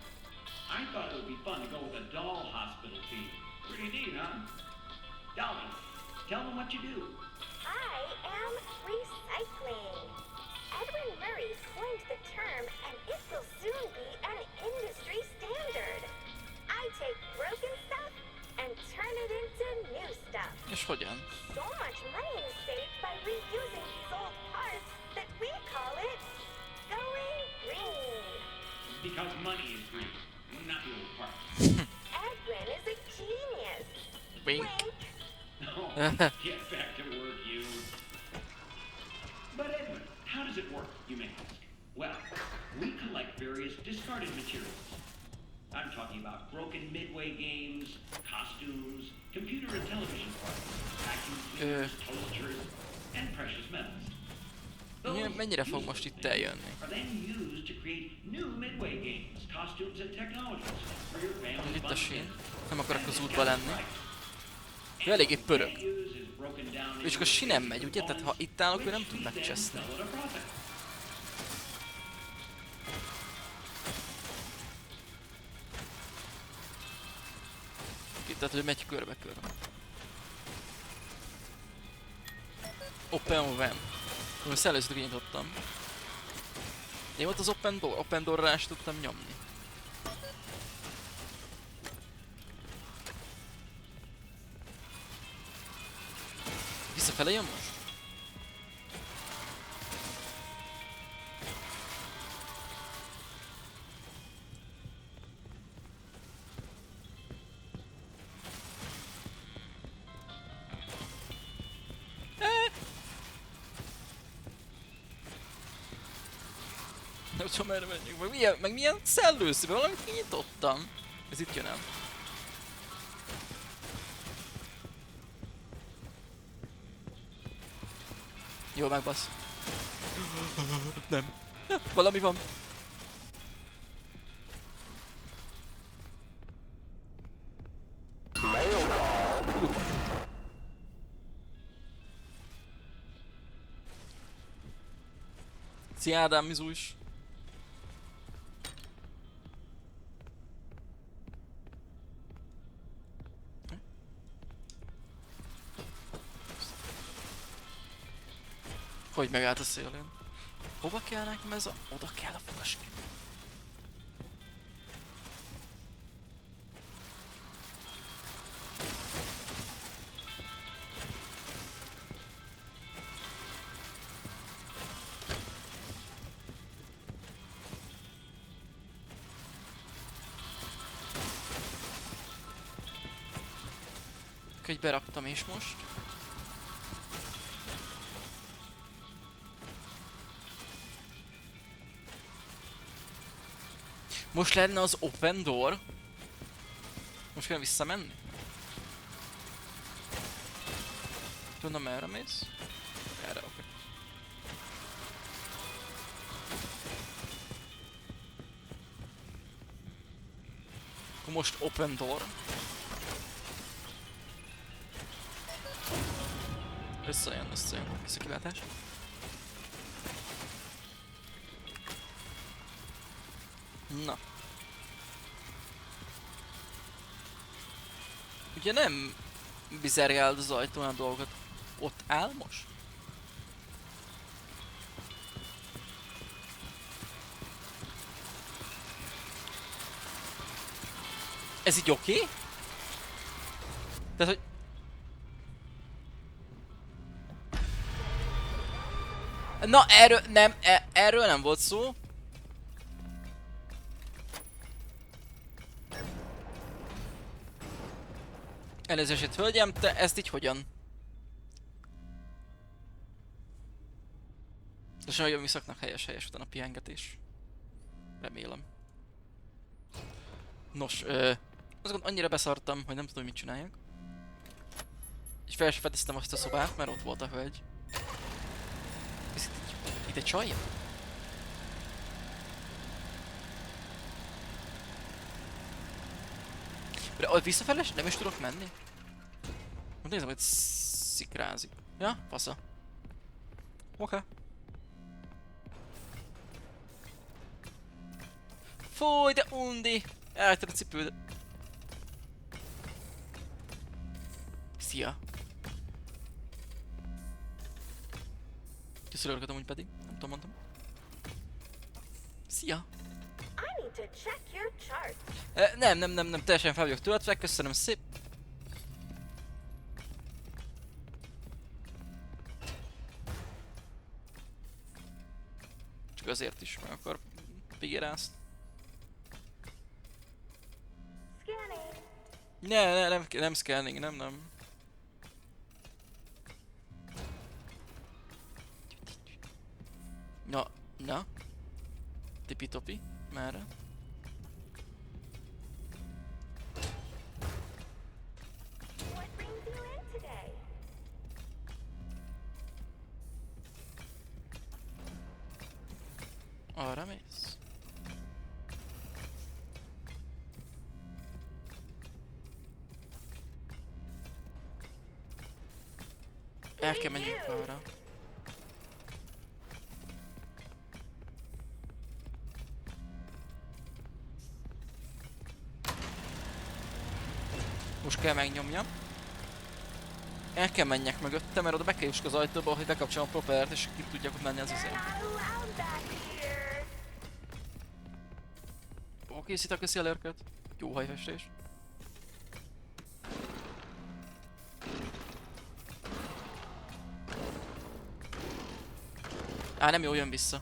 I thought it would be fun to go with a doll hospital theme. Pretty neat, huh? Dolly, tell them what you do. I am recycling. Edwin Murray coined the term, and it will soon be an industry standard. I take broken stuff and turn it into new stuff. És hogyan? So much money is saved by reusing these old parts that we call it going green. Because money is green, not the old part. Edwin is a genius. Wink. Oh, get back to work, you. But Edwin, how does it work, you may ask? Well, we collect various discarded materials. I'm talking about broken Midway games, costumes, computer and television parts, vacuum cleaners, toasters, and precious metals. Mennyire fog most itt eljönni? Are then used to create new Midway games, costumes, and technologies for your family's Itt a fun sín. Nem akarok az útba lenni. Ő eléggé pörög. És akkor sinem megy, ugye? Tehát ha itt állok, ő nem tud megcseszni. Itt, tehát ő megy körbe-körbe. Open van. Most először kinyitottam. Én volt az open door? Open door-ra is tudtam nyomni. Visszafele jön most? Nem tudom, merre menjünk. Meg milyen szellőszíve, valamit kinyitottam. Ez itt jön el. Jó, megbasz. Nem. Valami van. Szia Ádám, Mizu is. Hogy megállt a szélén? Hova kell nekem ez a... Oda kell a fogasni. Hogy beraktam is most. Most lenne az open door. Most kell visszamenni? Tudom, merre mész? Erre, oké. Akkor most open door. Összejön, visszakilátás. Na. Ugye nem bizergáld az ajtón a dolgot. Ott áll most? Ez így oké? Tehát, hogy... Na, erről nem volt szó. Elnézést, hölgyem, te ezt így hogyan? De sem jön visszaknak helyes után a pihengetés. Remélem. Nos, azt gondolom, annyira beszartam, hogy nem tudom, mit csináljak. És fel sem fedeztem azt a szobát, mert ott volt a hölgy. Ez itt egy csaj? De ott visszafele nem is tudok menni? Nézem, hogy szikrázik. Ja, fasza. Oké. Fúj, de undi! Elhagytad a cipőd. Szia. Köszönöm amúgy pedig, nem tudom, mondtam. Szia. Nem, teljesen fel vagyok töltve, köszönöm szép. Csak azért is meg akar figurászt. Nem scanning, nem. Na. Tipi-topi, merre? Arra mész? El kell menjünk arra. Most kell megnyomjam. El kell menjek mögötte, mert oda be kell jussak az ajtóba, hogy bekapcsolom a propellert és ki tudjak ott menni az azért. Oké, Szita, köszi a lurköt. Jó hajfestés. Nem jó, jön vissza.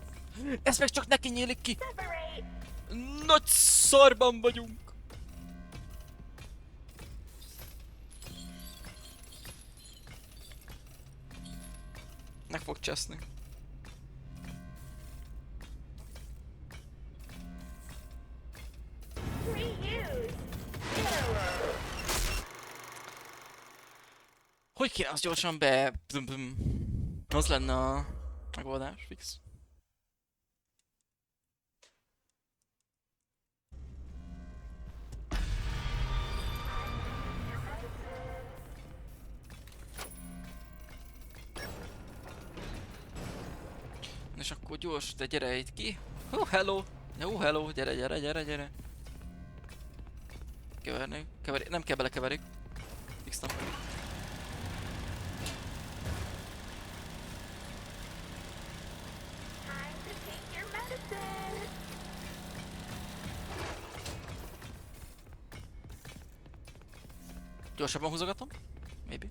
Ez meg csak neki nyílik ki. Nagy szarban vagyunk. Meg fog cseszni. Hogy kéne azt gyorsan be... Az lenne a megoldás, fix. És akkor gyors, de gyere itt ki. Hello! Hello, gyere. Keverni, nem kell belekeverik. Fix nem. Gyorsabban húzogatom? Maybe.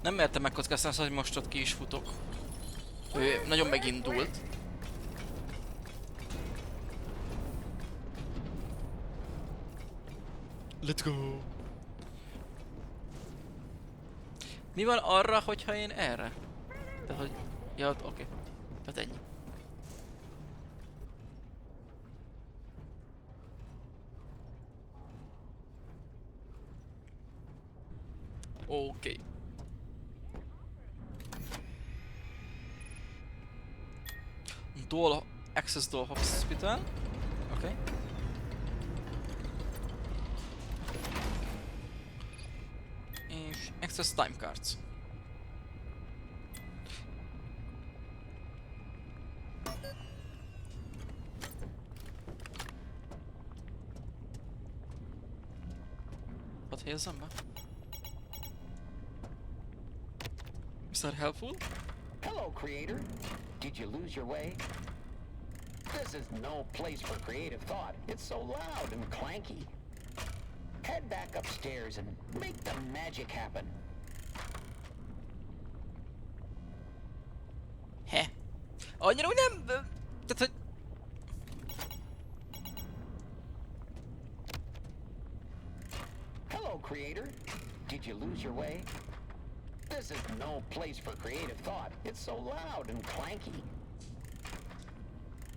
Nem mertem megkockáztatni azt, hogy most ott ki is futok. Ő nagyon megindult. Let's go! Mi van arra, hogyha én erre? Tehát, hogy... Ja, oké. Tehát ennyi. Oké. Dual Access Dual Hospital. Oké. És Access Time Cards. Hadd helyezzem be. Mr. Helpful? Hello, creator. Did you lose your way? This is no place for creative thought. It's so loud and clanky. Head back upstairs and make the magic happen. Annyira úgy nem... Tehát, hogy... Hello, creator. Did you lose your way? This is no place for creative thought. It's so loud and clanky.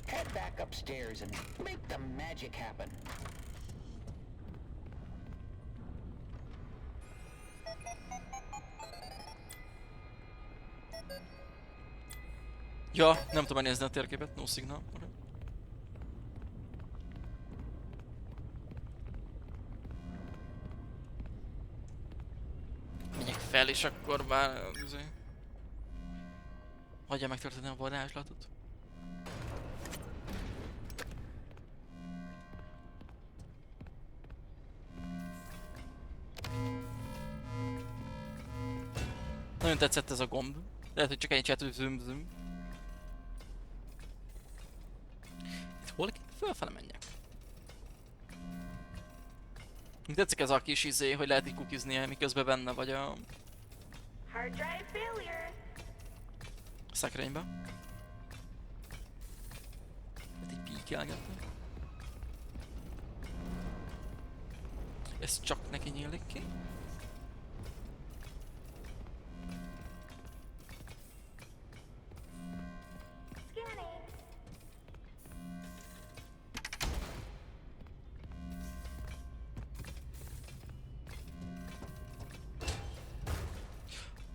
Head back upstairs and make the magic happen. Ja, nem tudom nézni a térképet, no signal. Okay. Menjek fel és akkor bár... Hagyja megtörténni a varázslatot. Nagyon tetszett ez a gomb. Lehet, hogy csak ennyi csinálta, hogy züm. Itt hol kell fölfele menjek? Tetszik ez a kis izé, hogy lehet így kukizni, miközben benne vagy a... Hard drive failure. Szekrénybe. Hát így píkelgetni. Ez csak neki nyílik ki.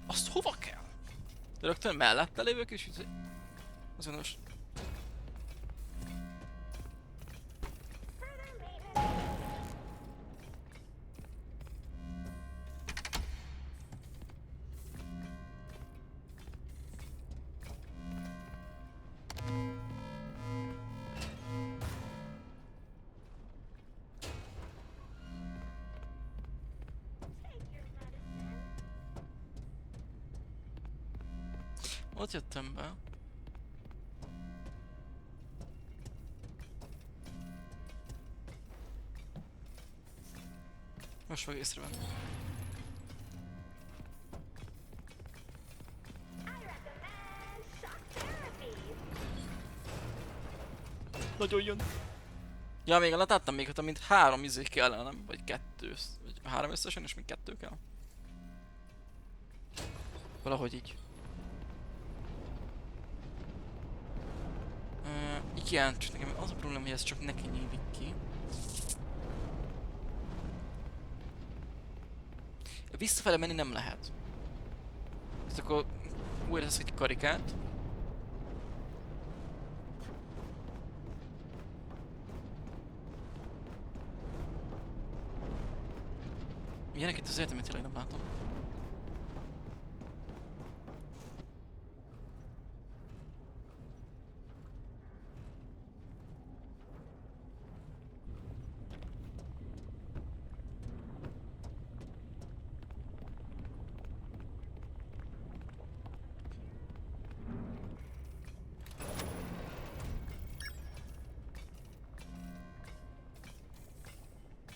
Azt hova kell? De rögtön mellette lévők is azonos. Ott jöttem be. Most fog észrevenni. Nagyon jön. Ja, még láttam még, hogy mint 3 izé kellene, nem? Vagy 2. Vagy 3 összesen, és még 2 kell. Valahogy így. Igen, csak nekem az a probléma, hogy ez csak neki nyílik ki. Visszafele menni nem lehet. Ezt akkor újra teszek egy karikát. Milyenek itt az életemet, tényleg nem látom.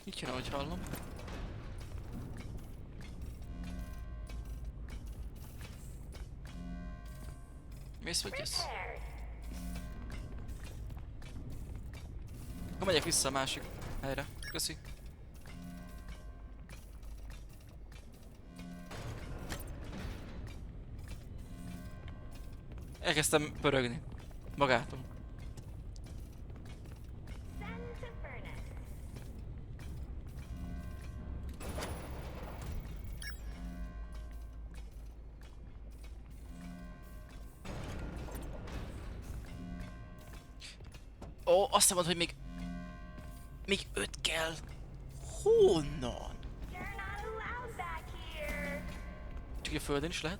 Így jön, ahogy hallom. Mész vagy jössz? Akkor megyek vissza a másik helyre. Köszi. Elkezdtem pörögni. Magától. Ó, azt mondod, hogy még 5 kell. Honnan? Csak a földön is lehet?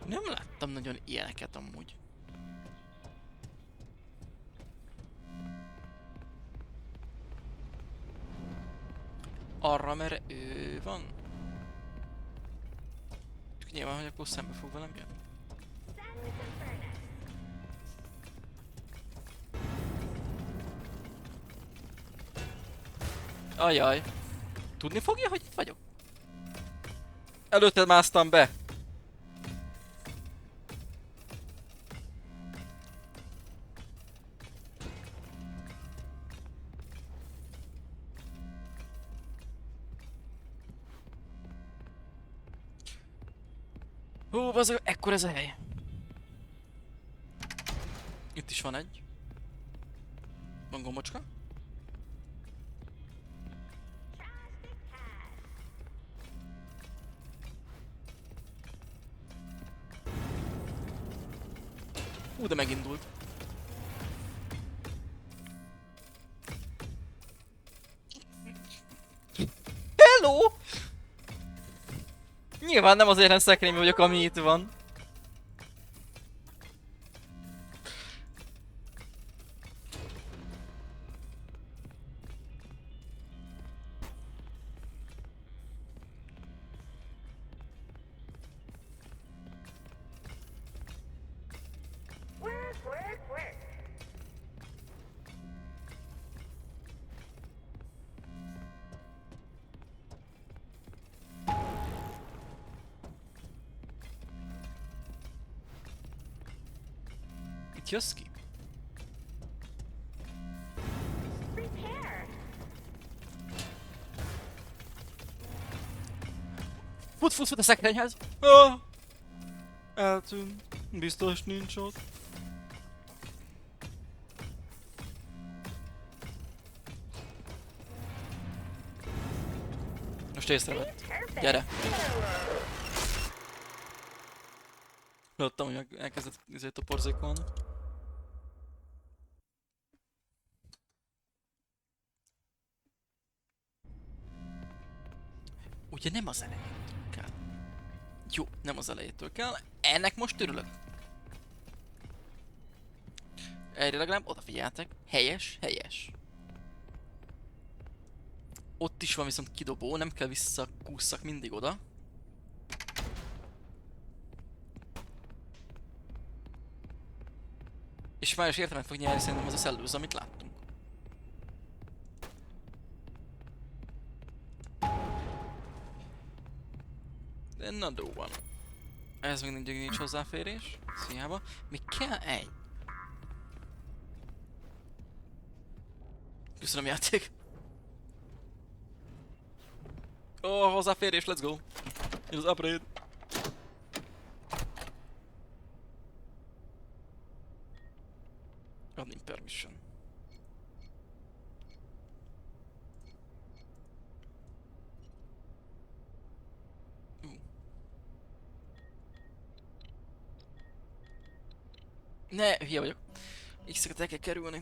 Nem láttam nagyon ilyeneket amúgy. Arra, mert ő van? Csak nyilván, hogy akkor szembe fog velem jönni. Ajaj. Tudni fogja, hogy itt vagyok? Előtted másztam be. Hú, az ekkor ez a hely. Itt is van egy. Van gombocska. Hú, de megindult. Hello! Nyilván nem azért nem szekrényben vagyok, ami itt van. Itt jössz ki? Fut a szekrényhez! Ah! Eltűnt. Biztos nincs ott. Most észrevett. Gyere! Láttam, hogy elkezdett toporzékolni. Ugye nem az elejétől kell. Jó, nem az elejétől kell. Ennek most örülök. Erre legalább odafigyeltek. Helyes, helyes. Ott is van viszont kidobó, nem kell visszakússzak mindig oda. És már is értelmet fog nyerni szerintem az a szellőz, amit láttunk. Another one. Ez még mindig nincs hozzáférés. Hiába. Még kell egy. Köszönöm, játék. Hozzáférés, let's go. Ez az upgrade. Admin permission. Ne, hülye vagyok. X-eket el kell kerülni.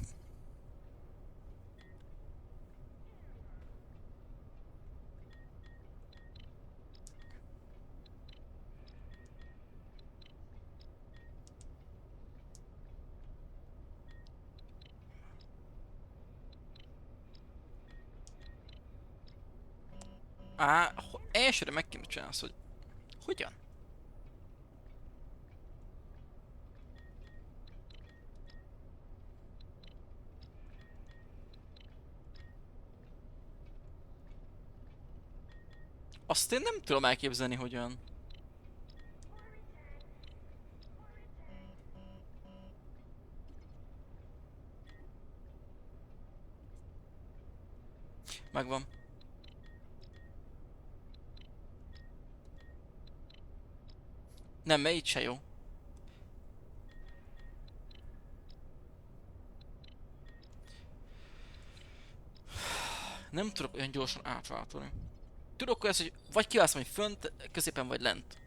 Elsőre meg kéne csinálni azt, hogy... Hogyan? Azt én nem tudom elképzelni, hogyan. Megvan. Nem, mert így se jó. Nem tudok olyan gyorsan átváltani. Tudok olyan, hogy vagy kiválasztom, hogy fönt, középen vagy lent.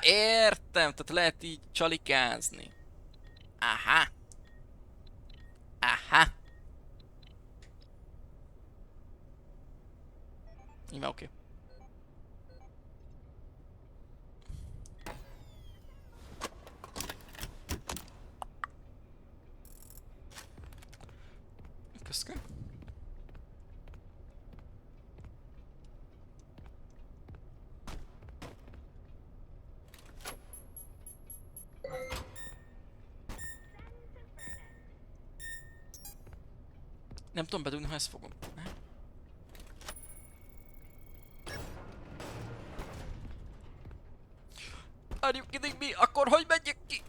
Értem, tehát lehet így csalikázni. Aha. Aha. Íme oké. Köszke. Nem tudom bedugni, ha ezt fogom. Are you kidding me? Akkor hogy megyek ki?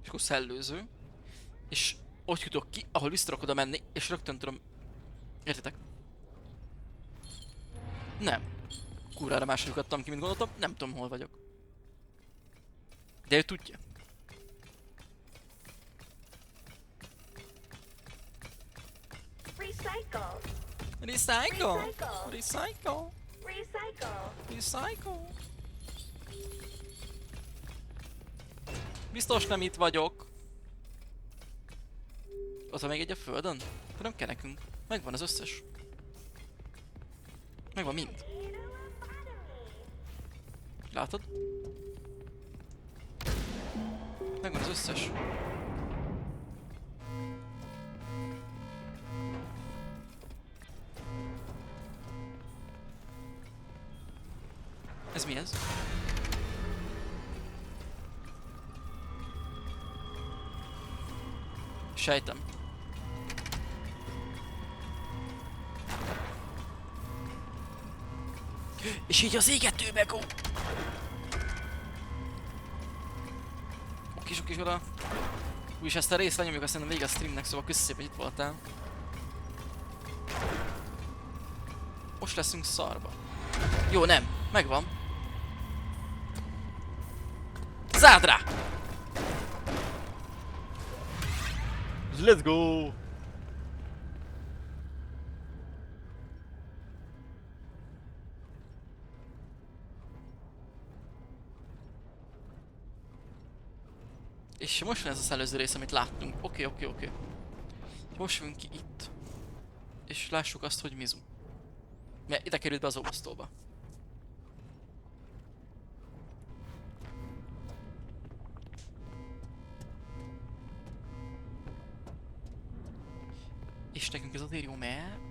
És akkor szellőző. És ott jutok ki, ahol vissza tudok oda menni, és rögtön tudom... Értitek? Nem. Kurvára máshogy adtam ki, mint gondoltam, nem tudom hol vagyok. De ő tudja. Recycle. Recycle. Recycle. Recycle. Recycle. Biztos nem itt vagyok. Ott van még egy a földön? De nem kell nekünk. Megvan az összes. Megvan mind. Látod? Megvan az összes. Ez mi ez? Sejtem. És így az égetőbe go! Oké, oda. Úgyis ezt a részt lenyomjuk, aztán vége a streamnek, szóval köszi szépen, hogy itt voltál. Most leszünk szarba. Jó, nem. Megvan. Zárd rá! Let's go! És most van ez az előző rész, amit láttunk. Oké. Most jövünk ki itt. És lássuk azt, hogy Mizu. Mert ide került be az óvasztóba. És nekünk ez azért jó, mert...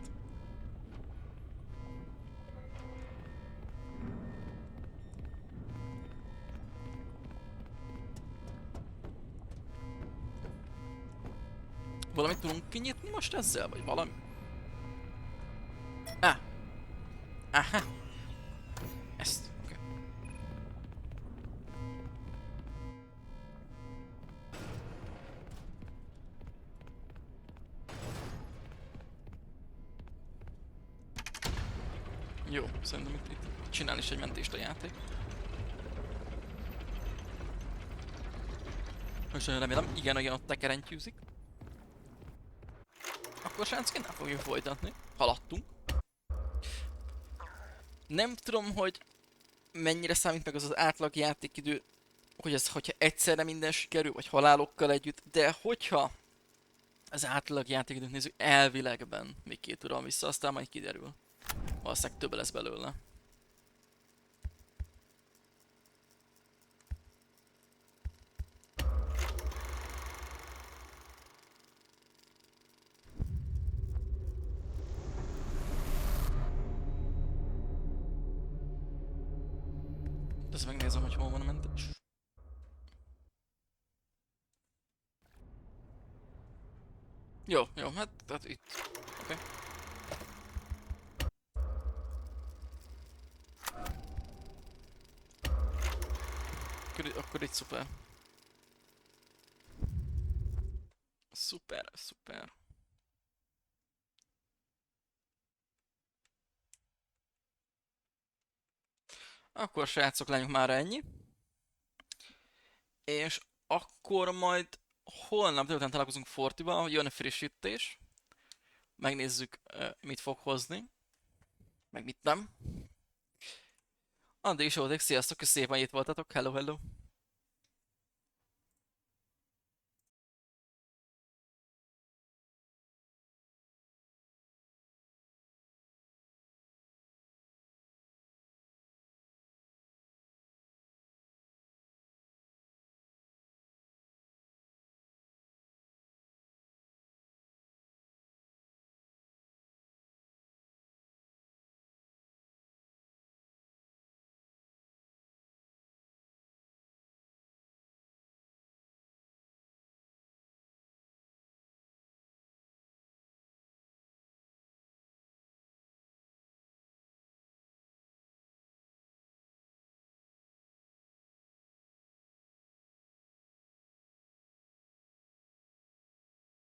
Valamit tudunk kinyitni most ezzel, vagy valami? Aha. Ezt. Okay. Jó, szerintem itt csinál is egy mentést a játék. Most nagyon remélem, igen, ott tekerentyűzik. Akkor srácok, nem fogjuk folytatni. Haladtunk. Nem tudom, hogy mennyire számít meg az az átlag játékidő, hogy ez, hogyha egyszerre minden sikerül, vagy halálokkal együtt, de hogyha az átlag játékidőt nézzük, elvilegben még 2 óra vissza, aztán majd kiderül. Valószínűleg több lesz belőle. Ezt megnézem, hogy hol van a mentés. Jó, hát itt. Oké. Akkor itt szuper. Szuper. Akkor srácok, lányok, már ennyi. És akkor majd holnap délután találkozunk Fortiba, jön a frissítés. Megnézzük, mit fog hozni. Meg mit nem. Addig is voltak, sziasztok, és szépen itt voltatok. Hello.